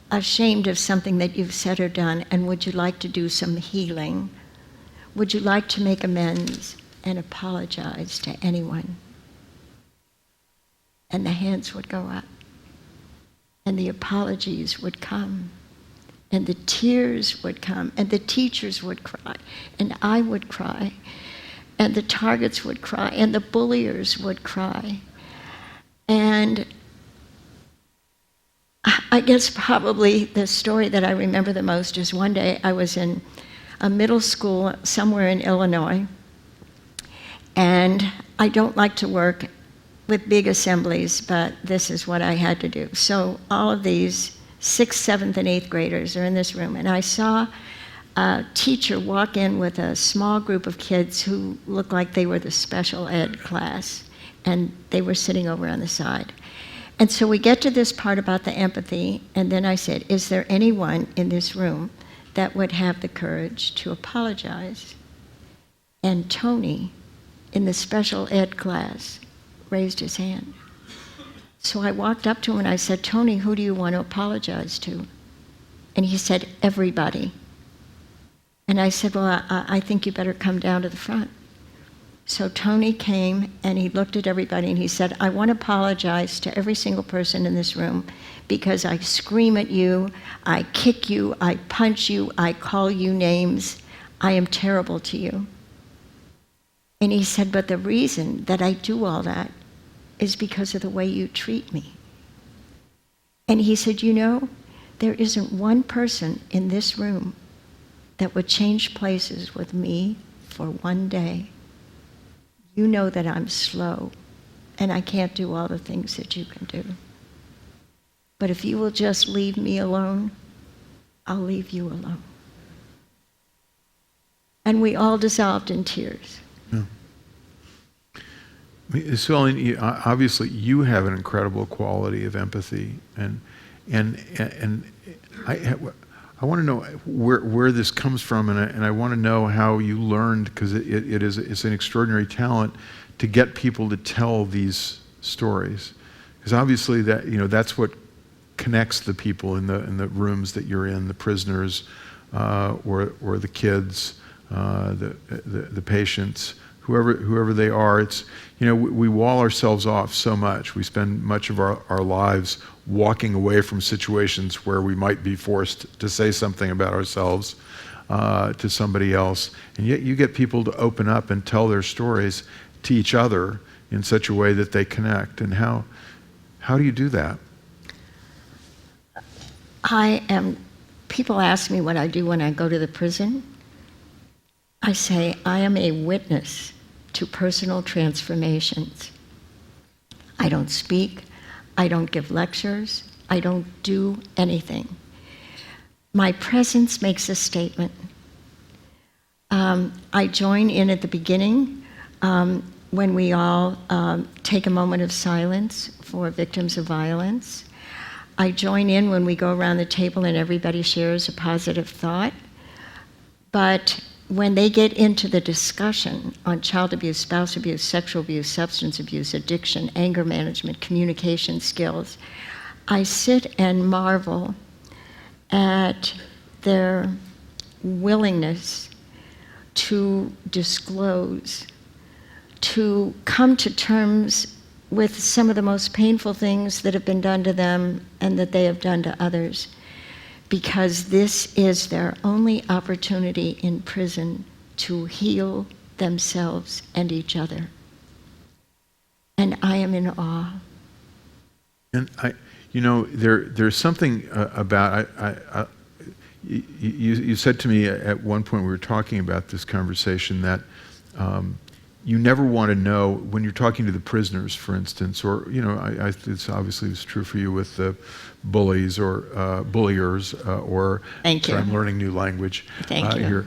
ashamed of something that you've said or done, and would you like to do some healing? Would you like to make amends and apologize to anyone? And the hands would go up, and the apologies would come, and the tears would come, and the teachers would cry, and I would cry, and the targets would cry, and the bulliers would cry. And I guess probably the story that I remember the most is one day I was in a middle school somewhere in Illinois, and I don't like to work with big assemblies, but this is what I had to do. So all of these 6th, 7th, and 8th graders are in this room, and I saw a teacher walk in with a small group of kids who looked like they were the special ed class, and they were sitting over on the side. And so we get to this part about the empathy, and then I said, is there anyone in this room that would have the courage to apologize? And Tony, in the special ed class, raised his hand. So I walked up to him and I said, Tony, who do you want to apologize to? And he said, everybody. And I said, well, I think you better come down to the front. So Tony came and he looked at everybody and he said, I want to apologize to every single person in this room because I scream at you, I kick you, I punch you, I call you names. I am terrible to you. And he said, but the reason that I do all that is because of the way you treat me. And he said, you know, there isn't one person in this room that would change places with me for one day. You know that I'm slow and I can't do all the things that you can do. But if you will just leave me alone, I'll leave you alone. And we all dissolved in tears. Yeah. SuEllen, obviously you have an incredible quality of empathy, and I want to know where this comes from, and I want to know how you learned, because it's an extraordinary talent to get people to tell these stories, because obviously that's what connects the people in the rooms that you're in, the prisoners, or the kids, the patients, whoever they are. It's, we wall ourselves off so much. We spend much of our lives walking away from situations where we might be forced to say something about ourselves to somebody else, and yet you get people to open up and tell their stories to each other in such a way that they connect. And how do you do that? People ask me what I do when I go to the prison. I say, I am a witness to personal transformations. I don't speak, I don't give lectures, I don't do anything. My presence makes a statement. I join in at the beginning when we all take a moment of silence for victims of violence. I join in when we go around the table and everybody shares a positive thought. But when they get into the discussion on child abuse, spouse abuse, sexual abuse, substance abuse, addiction, anger management, communication skills, I sit and marvel at their willingness to disclose, to come to terms with some of the most painful things that have been done to them and that they have done to others, because this is their only opportunity in prison to heal themselves and each other. And I am in awe. And there's something about, you said to me at one point, we were talking about this conversation, that you never want to know, when you're talking to the prisoners, for instance, or, it's obviously it's true for you with the bullies or bulliers, or Thank you. I'm learning new language. Thank you. Here.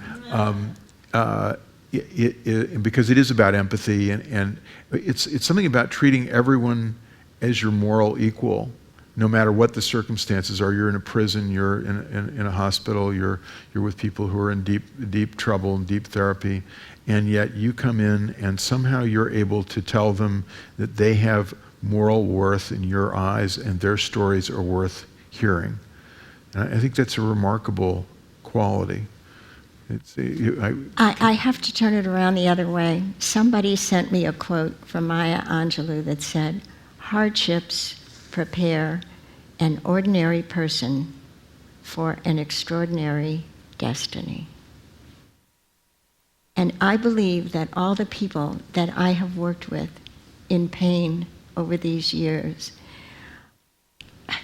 Because it is about empathy, and it's something about treating everyone as your moral equal, no matter what the circumstances are. You're in a prison, you're in a hospital, you're with people who are in deep trouble and deep therapy, and yet you come in and somehow you're able to tell them that they have moral worth in your eyes and their stories are worth hearing. And I think that's a remarkable quality. I have to turn it around the other way. Somebody sent me a quote from Maya Angelou that said, "Hardships prepare an ordinary person for an extraordinary destiny." And I believe that all the people that I have worked with in pain over these years,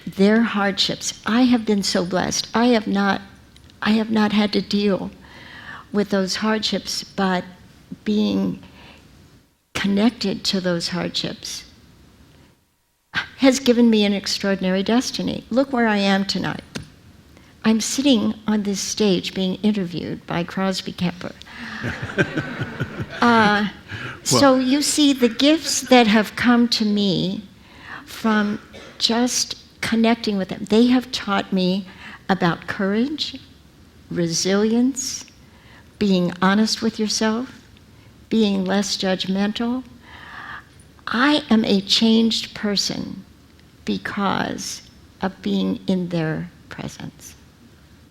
their hardships, I have been so blessed. I have not had to deal with those hardships, but being connected to those hardships has given me an extraordinary destiny. Look where I am tonight. I'm sitting on this stage being interviewed by Crosby Kemper. So you see, the gifts that have come to me from just connecting with them, they have taught me about courage, resilience, being honest with yourself, being less judgmental. I am a changed person because of being in their presence.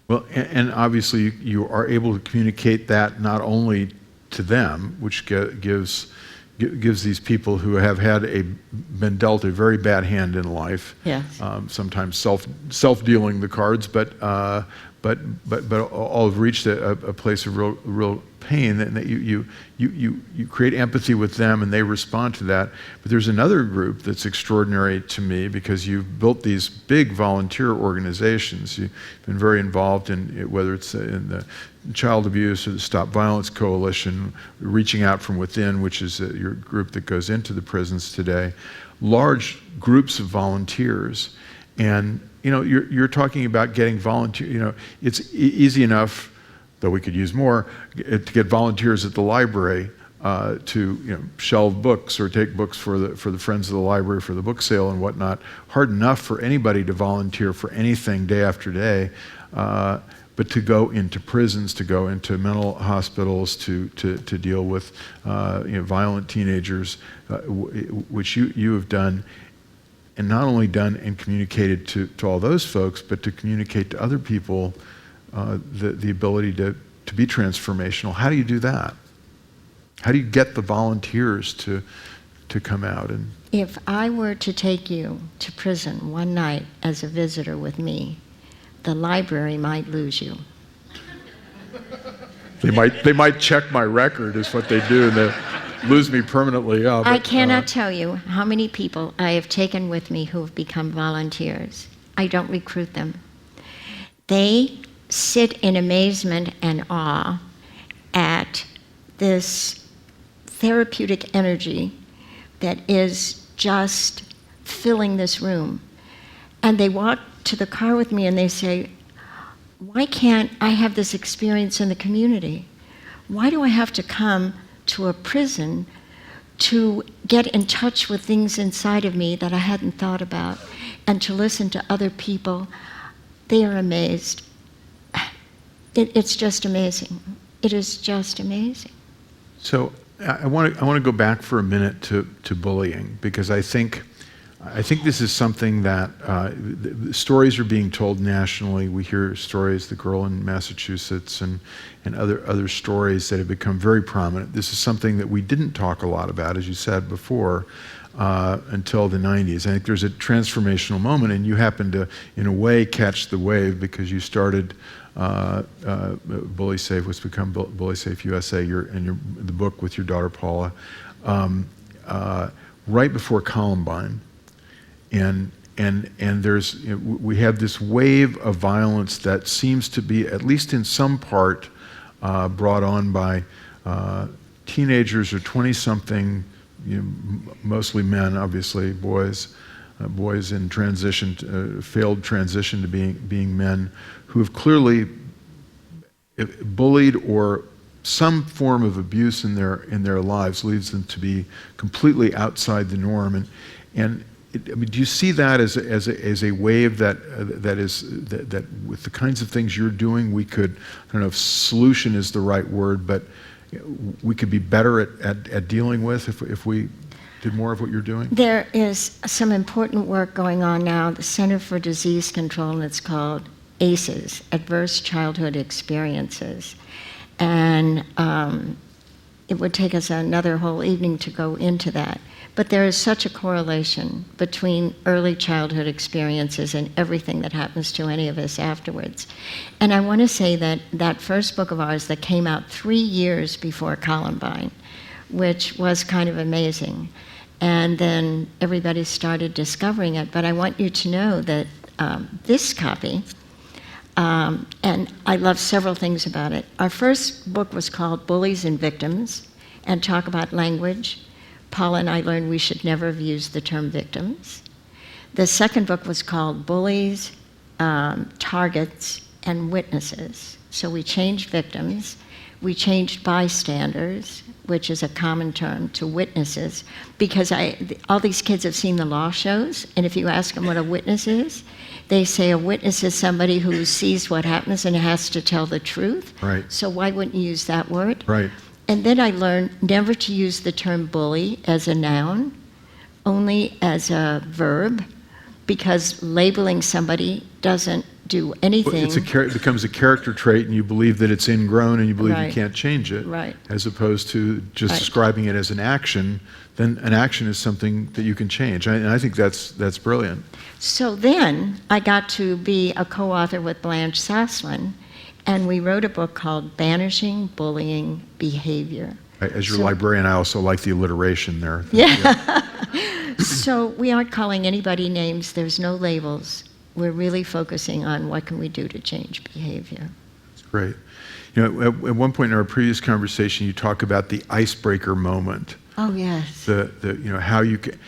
Well, and obviously you are able to communicate that not only to them, which gives these people who have been dealt a very bad hand in life, Yes. Sometimes self-dealing the cards, but all have reached a place of real pain, and that you create empathy with them and they respond to that. But there's another group that's extraordinary to me, because you've built these big volunteer organizations. You've been very involved in, whether it's in the Child Abuse or the Stop Violence Coalition, Reaching Out from Within, which is your group that goes into the prisons today. Large groups of volunteers. And you're talking about getting volunteer. It's easy enough, though we could use more, to get volunteers at the library. to shelve books or take books for the Friends of the Library for the book sale and whatnot. Hard enough for anybody to volunteer for anything day after day, but to go into prisons, to go into mental hospitals, to deal with violent teenagers, which you have done, and not only done and communicated to all those folks, but to communicate to other people the ability to be transformational. How do you do that? How do you get the volunteers to come out? And If I were to take you to prison one night as a visitor with me, the library might lose you. they might check my record, is what they do, and they lose me permanently. I cannot tell you how many people I have taken with me who have become volunteers. I don't recruit them. They sit in amazement and awe at this therapeutic energy that is just filling this room. And they walk to the car with me and they say, why can't I have this experience in the community? Why do I have to come to a prison to get in touch with things inside of me that I hadn't thought about and to listen to other people? They are amazed. It's just amazing. It is just amazing. So I want to go back for a minute to bullying, because I think this is something that stories are being told nationally. We hear stories, the girl in Massachusetts and other stories that have become very prominent. This is something that we didn't talk a lot about, as you said before, until the 90s. I think there's a transformational moment, and you happen to, in a way, catch the wave because you started Bully Safe, what's become Bully Safe USA, the book with your daughter Paula, right before Columbine. And we have this wave of violence that seems to be, at least in some part, brought on by teenagers or 20-something, mostly men, obviously, boys in transition, failed transition to being men, who have clearly bullied or some form of abuse in their lives leads them to be completely outside the norm. Do you see that as a wave that with the kinds of things you're doing, we could, I don't know if solution is the right word, but we could be better at dealing with if we did more of what you're doing? There is some important work going on now, the Center for Disease Control, and it's called ACEs, Adverse Childhood Experiences. And it would take us another whole evening to go into that. But there is such a correlation between early childhood experiences and everything that happens to any of us afterwards. And I want to say that that first book of ours that came out 3 years before Columbine, which was kind of amazing. And then everybody started discovering it. But I want you to know that this copy, and I love several things about it. Our first book was called Bullies and Victims, and talk about language. Paula and I learned we should never have used the term victims. The second book was called Bullies, Targets, and Witnesses. So we changed victims. We changed bystanders, which is a common term, to witnesses, because all these kids have seen the law shows, and if you ask them what a witness is, they say a witness is somebody who sees what happens and has to tell the truth. Right. So why wouldn't you use that word? Right. And then I learned never to use the term bully as a noun, only as a verb, because labeling somebody doesn't do anything. It becomes a character trait, and you believe that it's ingrown, and you believe Right. you can't change it. Right. As opposed to just Right. describing it as an action, then an action is something that you can change. And I think that's brilliant. So then I got to be a co-author with Blanche SuEllen, and we wrote a book called Banishing Bullying Behavior. As your librarian, I also like the alliteration there. Yeah. So we aren't calling anybody names. There's no labels. We're really focusing on what can we do to change behavior. That's great. At one point in our previous conversation, you talk about the icebreaker moment. Oh, yes. How you can,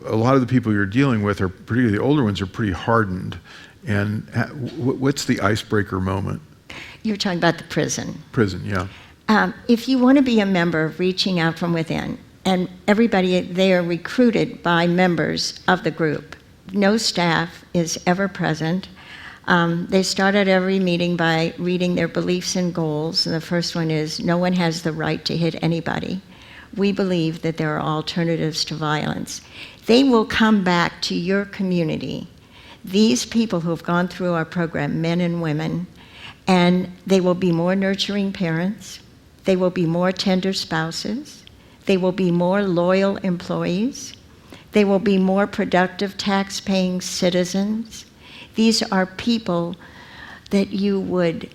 a lot of the people you're dealing with, are particularly the older ones, are pretty hardened. And what's the icebreaker moment? You're talking about the prison. Prison, yeah. If you want to be a member of Reaching Out from Within, and everybody, they are recruited by members of the group. No staff is ever present. They start at every meeting by reading their beliefs and goals. And the first one is, no one has the right to hit anybody. We believe that there are alternatives to violence. They will come back to your community, these people who have gone through our program, men and women, and they will be more nurturing parents. They will be more tender spouses. They will be more loyal employees. They will be more productive tax-paying citizens. These are people that you would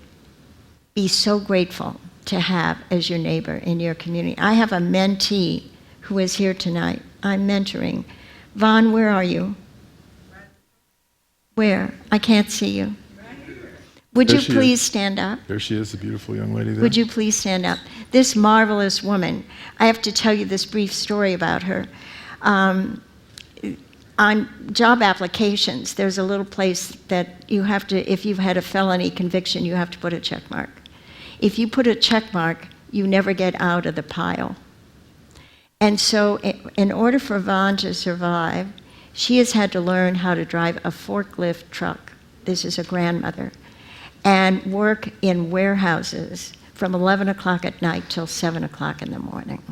be so grateful to have as your neighbor in your community. I have a mentee who is here tonight. I'm mentoring. Vaughn, where are you? Where? I can't see you. Would There you she please is. stand up? There she is, the beautiful young lady there. Would you please stand up? This marvelous woman, I have to tell you this brief story about her. On job applications, there's a little place that you have to, if you've had a felony conviction, you have to put a check mark. If you put a check mark, you never get out of the pile. And so in order for Vaughn to survive, she has had to learn how to drive a forklift truck. This is a grandmother. And work in warehouses from 11 o'clock at night till 7 o'clock in the morning.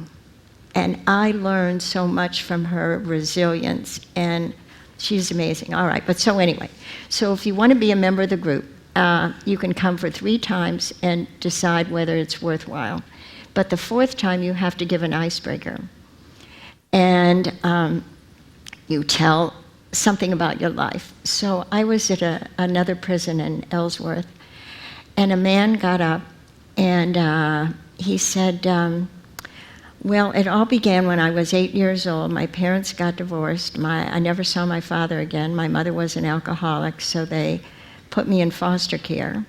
And I learned so much from her resilience, and she's amazing. All right, but so anyway, so if you want to be a member of the group, you can come for 3 times and decide whether it's worthwhile. But the 4th time, you have to give an icebreaker. And you tell something about your life. So I was at another prison in Ellsworth, and a man got up and he said, well, it all began when I was 8 years old. My parents got divorced. I never saw my father again. My mother was an alcoholic, so they put me in foster care.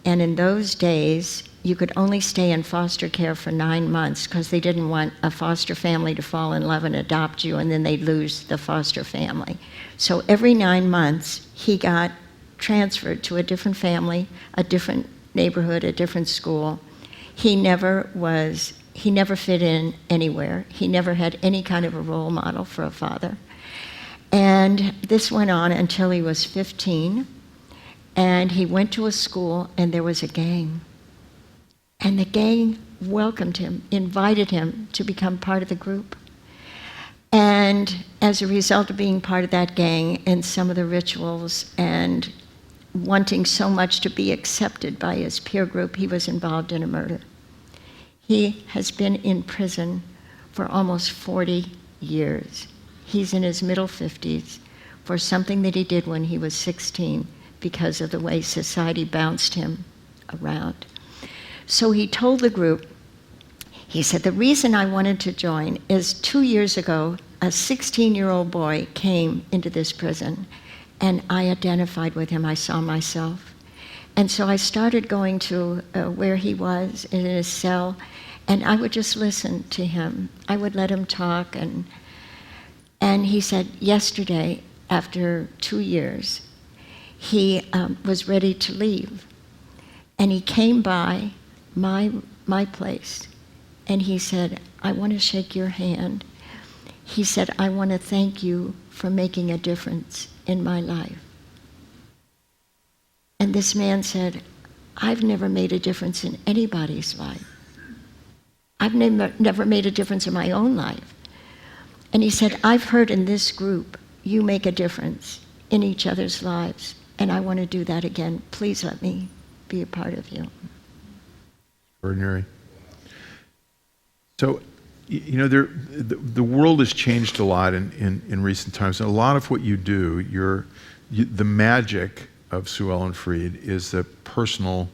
And in those days, you could only stay in foster care for 9 months because they didn't want a foster family to fall in love and adopt you, and then they'd lose the foster family. So every 9 months, he got transferred to a different family, a different neighborhood, a different school. He never fit in anywhere. He never had any kind of a role model for a father. And this went on until he was 15, and he went to a school, and there was a gang. And the gang welcomed him, invited him to become part of the group. And as a result of being part of that gang and some of the rituals and wanting so much to be accepted by his peer group, he was involved in a murder. He has been in prison for almost 40 years. He's in his middle 50s for something that he did when he was 16 because of the way society bounced him around. So he told the group, he said, the reason I wanted to join is 2 years ago, a 16-year-old boy came into this prison, and I identified with him. I saw myself. And so I started going to where he was in his cell, and I would just listen to him. I would let him talk, and he said yesterday, after 2 years, he was ready to leave. And he came by my place, and he said, I want to shake your hand. He said, I want to thank you for making a difference in my life. And this man said, I've never made a difference in anybody's life. I've never made a difference in my own life. And he said, I've heard in this group, you make a difference in each other's lives, and I want to do that again. Please let me be a part of you. Extraordinary. So, you know, the world has changed a lot in recent times, and a lot of what you do, the magic of SuEllen Freed is the personal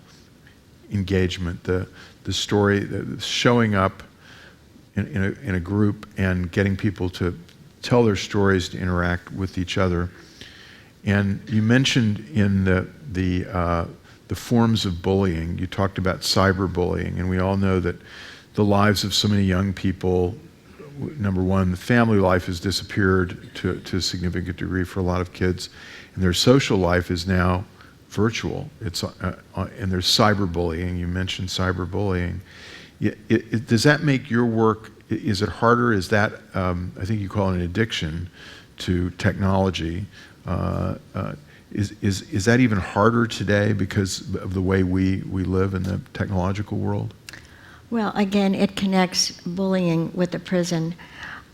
engagement, the story, the showing up in a group and getting people to tell their stories, to interact with each other. And you mentioned in the forms of bullying, you talked about cyberbullying, and we all know that the lives of so many young people, number one, the family life has disappeared to a significant degree for a lot of kids, and their social life is now virtual. It's and there's cyberbullying. You mentioned cyberbullying. Does that make your work? Is it harder? Is that I think you call it an addiction to technology? Is that even harder today because of the way we live in the technological world? Well, again, it connects bullying with the prison.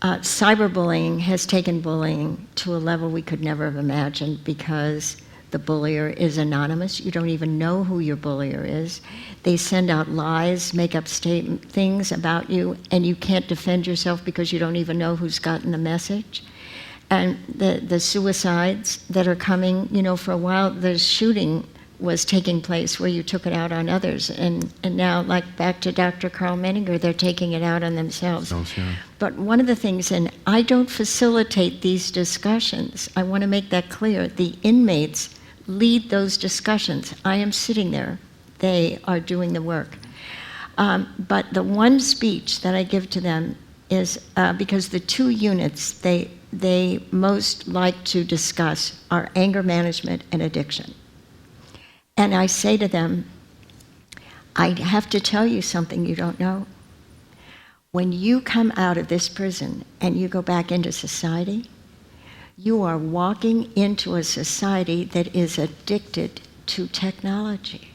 Cyberbullying has taken bullying to a level we could never have imagined because the bullier is anonymous. You don't even know who your bullier is. They send out lies, make up things about you, and you can't defend yourself because you don't even know who's gotten the message. And the suicides that are coming, for a while, the shooting was taking place where you took it out on others. And now, like back to Dr. Carl Menninger, they're taking it out on themselves. Yeah. But one of the things, and I don't facilitate these discussions, I want to make that clear, the inmates lead those discussions. I am sitting there. They are doing the work. But the one speech that I give to them is, because the two units they most like to discuss are anger management and addiction. And I say to them, I have to tell you something you don't know. When you come out of this prison and you go back into society, you are walking into a society that is addicted to technology.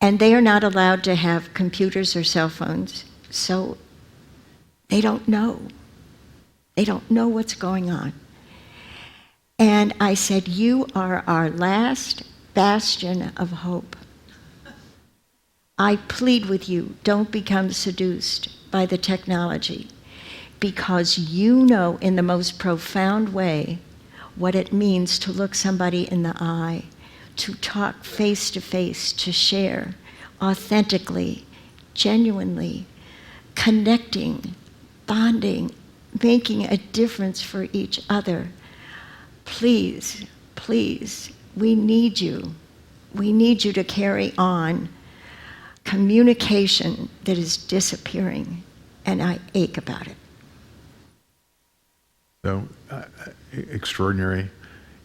And they are not allowed to have computers or cell phones, so they don't know. They don't know what's going on. And I said, you are our last bastion of hope. I plead with you, don't become seduced by the technology, because you know in the most profound way what it means to look somebody in the eye, to talk face to face, to share authentically, genuinely, connecting, bonding, making a difference for each other. Please, please, we need you. We need you to carry on communication that is disappearing, and I ache about it. So, extraordinary.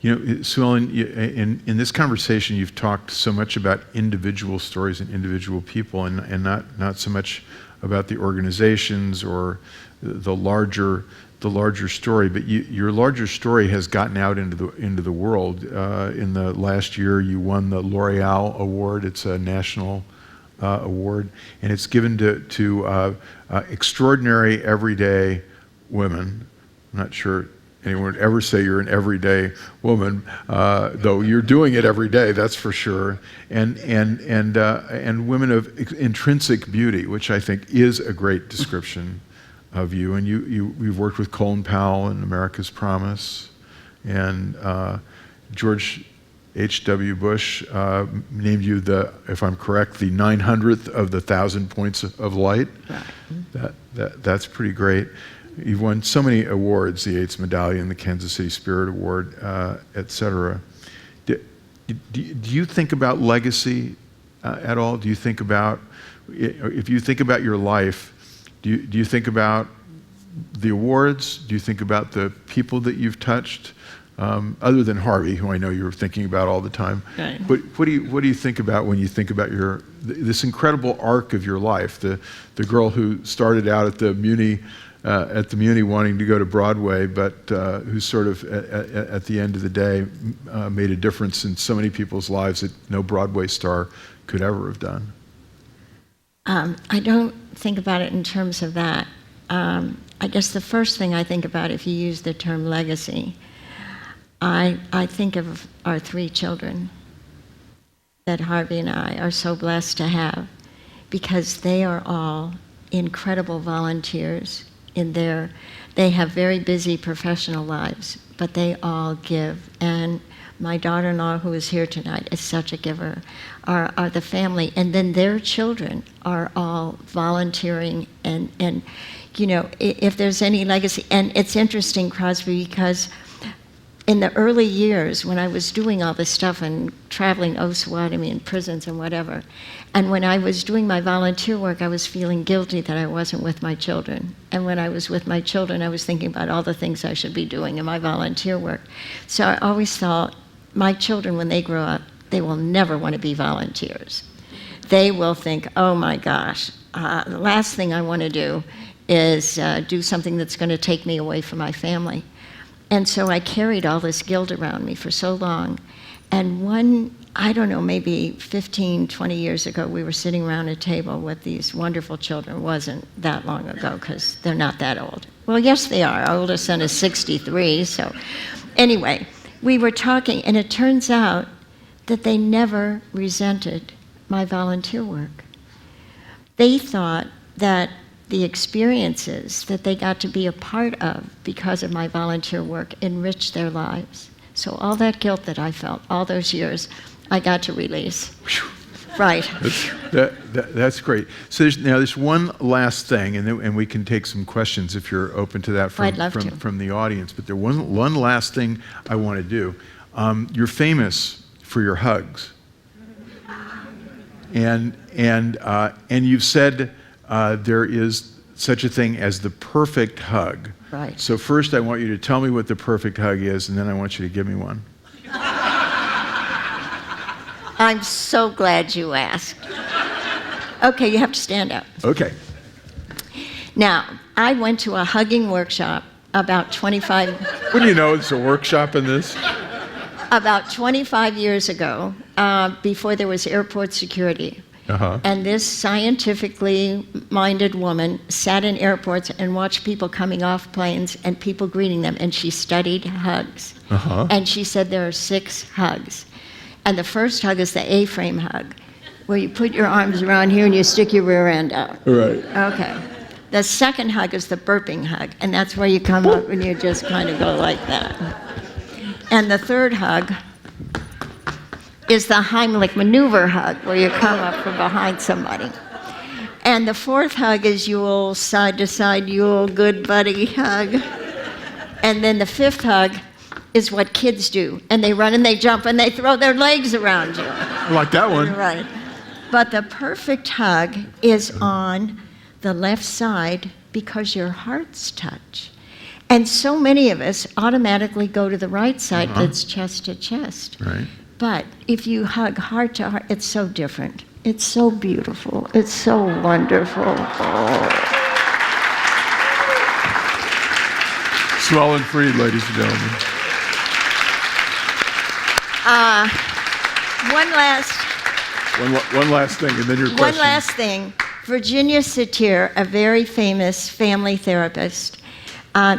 SuEllen, in this conversation, you've talked so much about individual stories and individual people, and not so much about the organizations or the larger story. But your larger story has gotten out into the world. In the last year, you won the L'Oreal Award. It's a national award, and it's given to extraordinary everyday women. I'm not sure anyone would ever say you're an everyday woman, though you're doing it every day, that's for sure. And women of intrinsic beauty, which I think is a great description of you. And you've worked with Colin Powell in America's Promise, and George H.W. Bush named you if I'm correct, the 900th of the 1,000 points of light. Right. That's pretty great. You've won so many awards, the Yates Medallion, the Kansas City Spirit Award, et cetera. Do you think about legacy at all? Do you think about, if you think about your life, do you think about the awards? Do you think about the people that you've touched? Other than Harvey, who I know you're thinking about all the time. Right. But what do you think about when you think about this incredible arc of your life? The girl who started out at the Muni wanting to go to Broadway, but who sort of at the end of the day made a difference in so many people's lives that no Broadway star could ever have done. I don't think about it in terms of that. I guess the first thing I think about, if you use the term legacy, I think of our 3 children that Harvey and I are so blessed to have, because they are all incredible volunteers they have very busy professional lives, but they all give. And my daughter-in-law, who is here tonight, is such a giver, are the family. And then their children are all volunteering, and if there's any legacy. And it's interesting, Crosby, because in the early years when I was doing all this stuff and traveling Osawatomie and prisons and whatever, and when I was doing my volunteer work, I was feeling guilty that I wasn't with my children. And when I was with my children, I was thinking about all the things I should be doing in my volunteer work. So I always thought, my children, when they grow up, they will never want to be volunteers. They will think, oh my gosh, the last thing I want to do is do something that's going to take me away from my family. And so I carried all this guilt around me for so long. And one, I don't know, maybe 15, 20 years ago, we were sitting around a table with these wonderful children. It wasn't that long ago, because they're not that old. Well, yes, they are. Our oldest son is 63, so anyway, we were talking, and it turns out that they never resented my volunteer work. They thought that the experiences that they got to be a part of because of my volunteer work enriched their lives. So all that guilt that I felt all those years, I got to release. Right. That's great. So there's one last thing, and we can take some questions if you're open to that from the audience. But there was one last thing I want to do. You're famous for your hugs, and you've said there is such a thing as the perfect hug. Right. So first, I want you to tell me what the perfect hug is, and then I want you to give me one. I'm so glad you asked. Okay, you have to stand up. Okay. Now, I went to a hugging workshop about 25... What do you know? It's a workshop in this? About 25 years ago, before there was airport security. Uh-huh. And this scientifically minded woman sat in airports and watched people coming off planes and people greeting them, and she studied hugs. Uh-huh. And she said there are 6 hugs. And the first hug is the A-frame hug, where you put your arms around here and you stick your rear end out. Right. Okay. The second hug is the burping hug, and that's where you come up and you just kind of go like that. And the third hug is the Heimlich maneuver hug, where you come up from behind somebody. And the fourth hug is your side to side, your good buddy hug. And then the fifth hug is what kids do. And they run and they jump and they throw their legs around you. I like that one. Right. But the perfect hug is on the left side because your hearts touch. And so many of us automatically go to the right side that's chest to chest. Right. But if you hug heart to heart, it's so different. It's so beautiful. It's so wonderful. Oh. SuEllen Freed, ladies and gentlemen. One last thing, and then your question. One last thing. Virginia Satir, a very famous family therapist,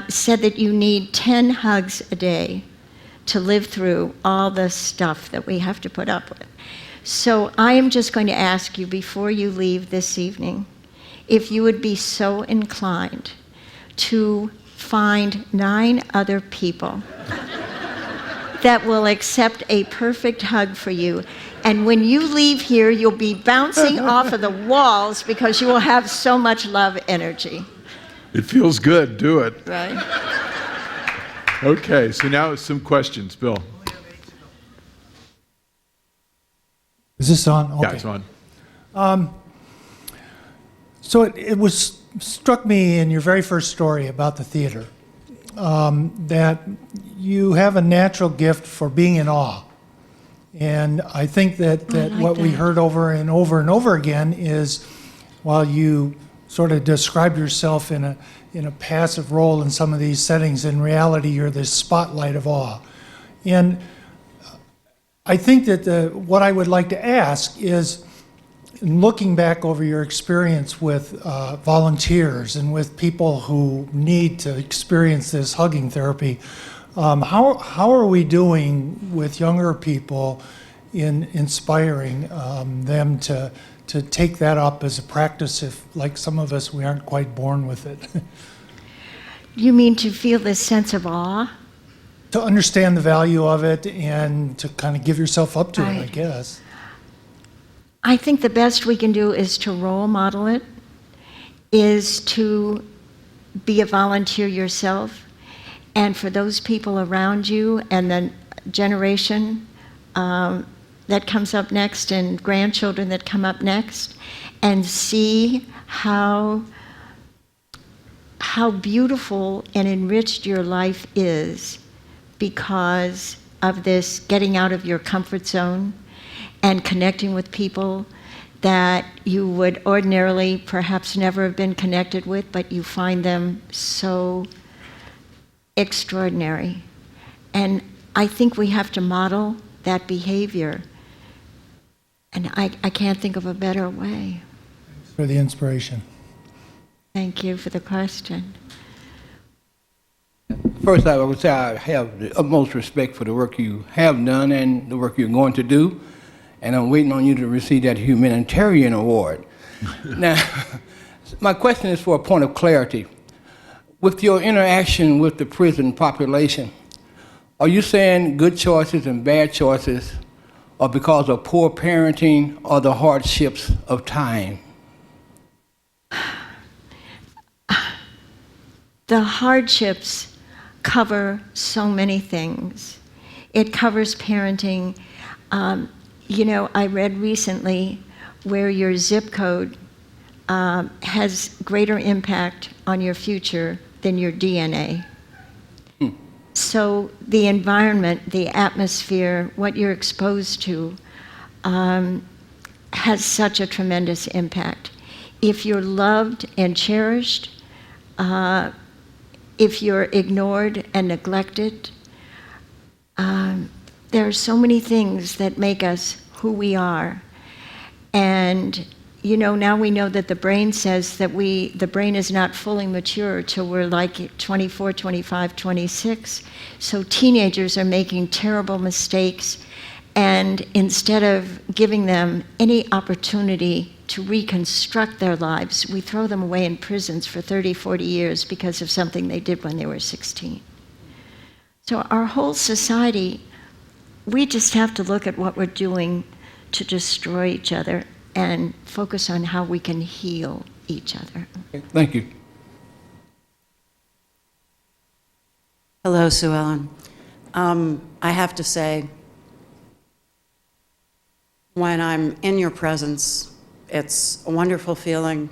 said that you need 10 hugs a day to live through all the stuff that we have to put up with. So I am just going to ask you before you leave this evening, if you would be so inclined to find 9 other people that will accept a perfect hug for you. And when you leave here, you'll be bouncing off of the walls because you will have so much love energy. It feels good. Do it. Right? Okay, so now some questions. Bill. Is this on? Okay. Yeah, it's on. So it was struck me in your very first story about the theater that you have a natural gift for being in awe. And I think that what we heard over and over and over again is while you sort of describe yourself in a passive role in some of these settings, in reality you're this spotlight of awe. And I think that what I would like to ask is, in looking back over your experience with volunteers and with people who need to experience this hugging therapy, how are we doing with younger people in inspiring them to take that up as a practice if, like some of us, we aren't quite born with it? You mean to feel this sense of awe? To understand the value of it and to kind of give yourself up to it, I Right. guess. I think the best we can do is to role model it, is to be a volunteer yourself, and for those people around you and the generation that comes up next and grandchildren that come up next, and see how beautiful and enriched your life is because of this getting out of your comfort zone and connecting with people that you would ordinarily perhaps never have been connected with, but you find them so extraordinary. And I think we have to model that behavior. And I can't think of a better way. Thanks for the inspiration. Thank you for the question. First, I would say I have the utmost respect for the work you have done and the work you're going to do, and I'm waiting on you to receive that humanitarian award. Now, my question is for a point of clarity. With your interaction with the prison population, are you saying good choices and bad choices are because of poor parenting or the hardships of time? The hardships cover so many things. It covers parenting. I read recently where your zip code has greater impact on your future than your DNA. So the environment, the atmosphere, what you're exposed to has such a tremendous impact. If you're loved and cherished, if you're ignored and neglected, there are so many things that make us who we are. And now we know that the brain says that the brain is not fully mature till we're like 24, 25, 26. So teenagers are making terrible mistakes. And instead of giving them any opportunity to reconstruct their lives, we throw them away in prisons for 30, 40 years because of something they did when they were 16. So our whole society, we just have to look at what we're doing to destroy each other and focus on how we can heal each other. Okay, thank you. Hello, SuEllen. I have to say, when I'm in your presence, it's a wonderful feeling,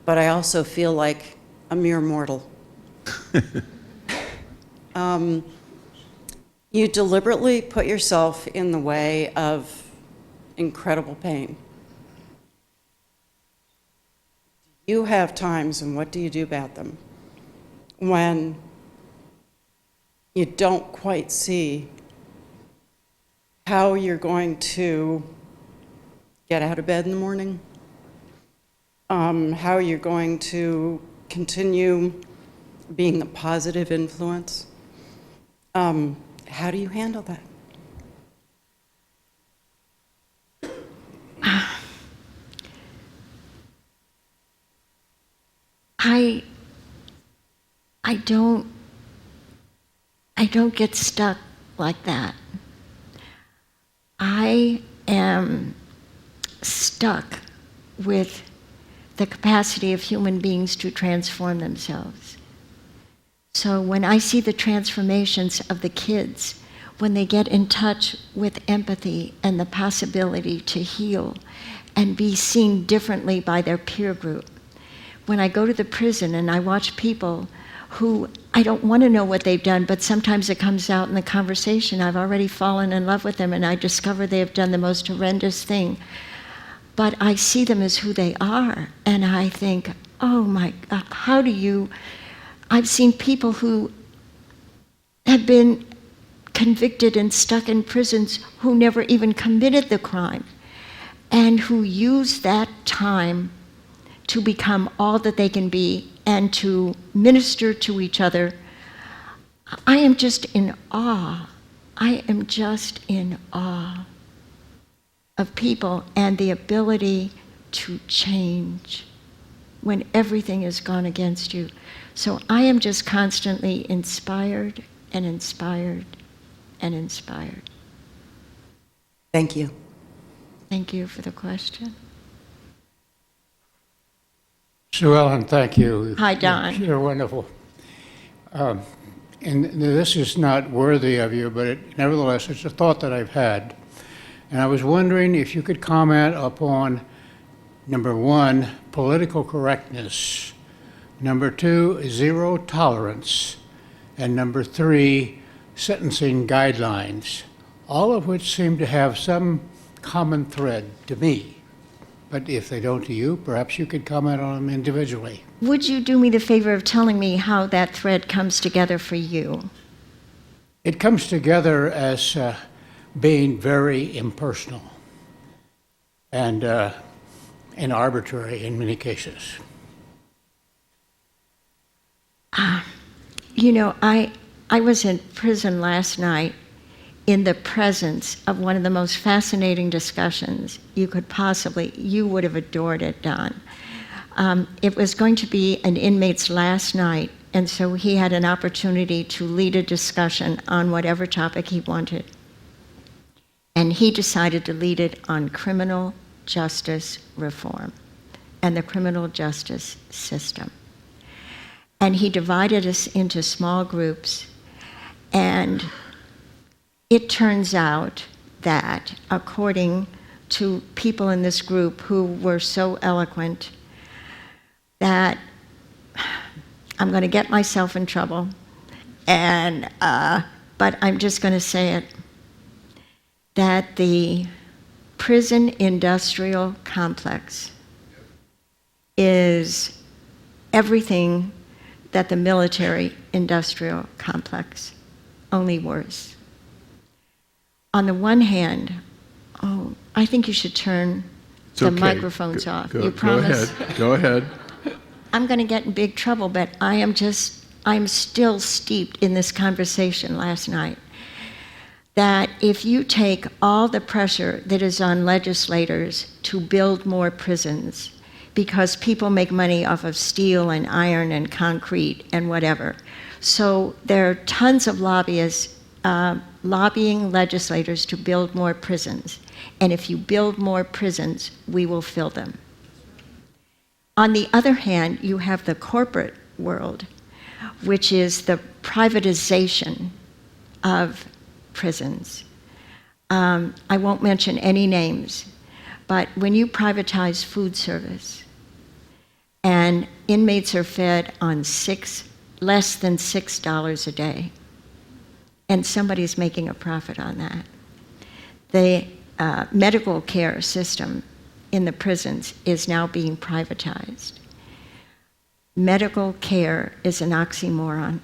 but I also feel like a mere mortal. You deliberately put yourself in the way of incredible pain. You have times, and what do you do about them, when you don't quite see how you're going to get out of bed in the morning, how you're going to continue being a positive influence. How do you handle that? I don't get stuck like that. I am stuck with the capacity of human beings to transform themselves. So when I see the transformations of the kids, when they get in touch with empathy and the possibility to heal and be seen differently by their peer group, when I go to the prison and I watch people who I don't want to know what they've done, but sometimes it comes out in the conversation. I've already fallen in love with them and I discover they have done the most horrendous thing. But I see them as who they are and I think, oh my God, I've seen people who have been convicted and stuck in prisons who never even committed the crime and who use that time to become all that they can be and to minister to each other. I am just in awe. I am just in awe of people and the ability to change when everything has gone against you. So I am just constantly inspired and inspired and inspired. Thank you. Thank you for the question. SuEllen, thank you. Hi, Don. You're wonderful. And this is not worthy of you, but nevertheless, it's a thought that I've had. And I was wondering if you could comment upon, number one, political correctness, number two, zero tolerance, and number three, sentencing guidelines, all of which seem to have some common thread to me. But if they don't to you, perhaps you could comment on them individually. Would you do me the favor of telling me how that thread comes together for you? It comes together as being very impersonal and arbitrary in many cases. You know, I was in prison last night in the presence of one of the most fascinating discussions you would have adored it, Don. It was going to be an inmate's last night, and so he had an opportunity to lead a discussion on whatever topic he wanted. And he decided to lead it on criminal justice reform and the criminal justice system. And he divided us into small groups, and it turns out that, according to people in this group who were so eloquent, that I'm going to get myself in trouble, and but I'm just going to say it, that the prison industrial complex is everything that the military industrial complex, only worse. On the one hand, I think you should turn It's the okay. microphones off. Go You promise? ahead. Go ahead. I'm going to get in big trouble, but I'm still steeped in this conversation last night. That if you take all the pressure that is on legislators to build more prisons, because people make money off of steel and iron and concrete and whatever. So there are tons of lobbyists lobbying legislators to build more prisons. And if you build more prisons, we will fill them. On the other hand, you have the corporate world, which is the privatization of prisons. I won't mention any names, but when you privatize food service and inmates are fed on less than $6 a day, and somebody's making a profit on that, the medical care system in the prisons is now being privatized. Medical care is an oxymoron.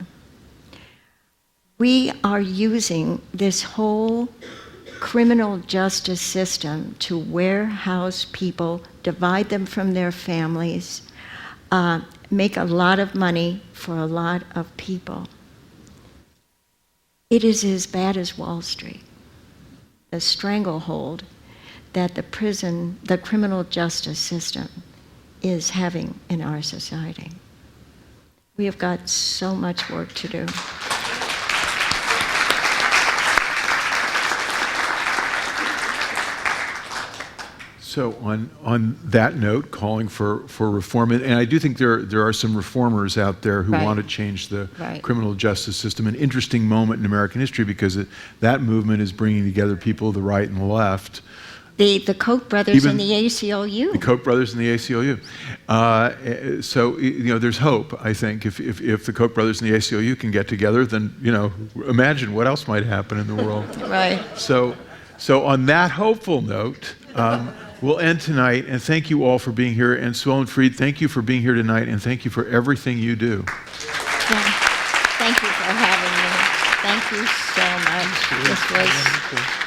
We are using this whole criminal justice system to warehouse people, divide them from their families, make a lot of money for a lot of people. It is as bad as Wall Street, the stranglehold that the criminal justice system is having in our society. We have got so much work to do. So on that note, calling for reform, and I do think there are some reformers out there who Right. want to change the Right. criminal justice system. An interesting moment in American history because that movement is bringing together people of the right and the left. The Koch brothers Even and the ACLU. The Koch brothers and the ACLU. So there's hope. I think if the Koch brothers and the ACLU can get together, then imagine what else might happen in the world. Right. So on that hopeful note, we'll end tonight, and thank you all for being here. And SuEllen Freed, thank you for being here tonight, and thank you for everything you do. Yeah. Thank you for having me. Thank you so much. This was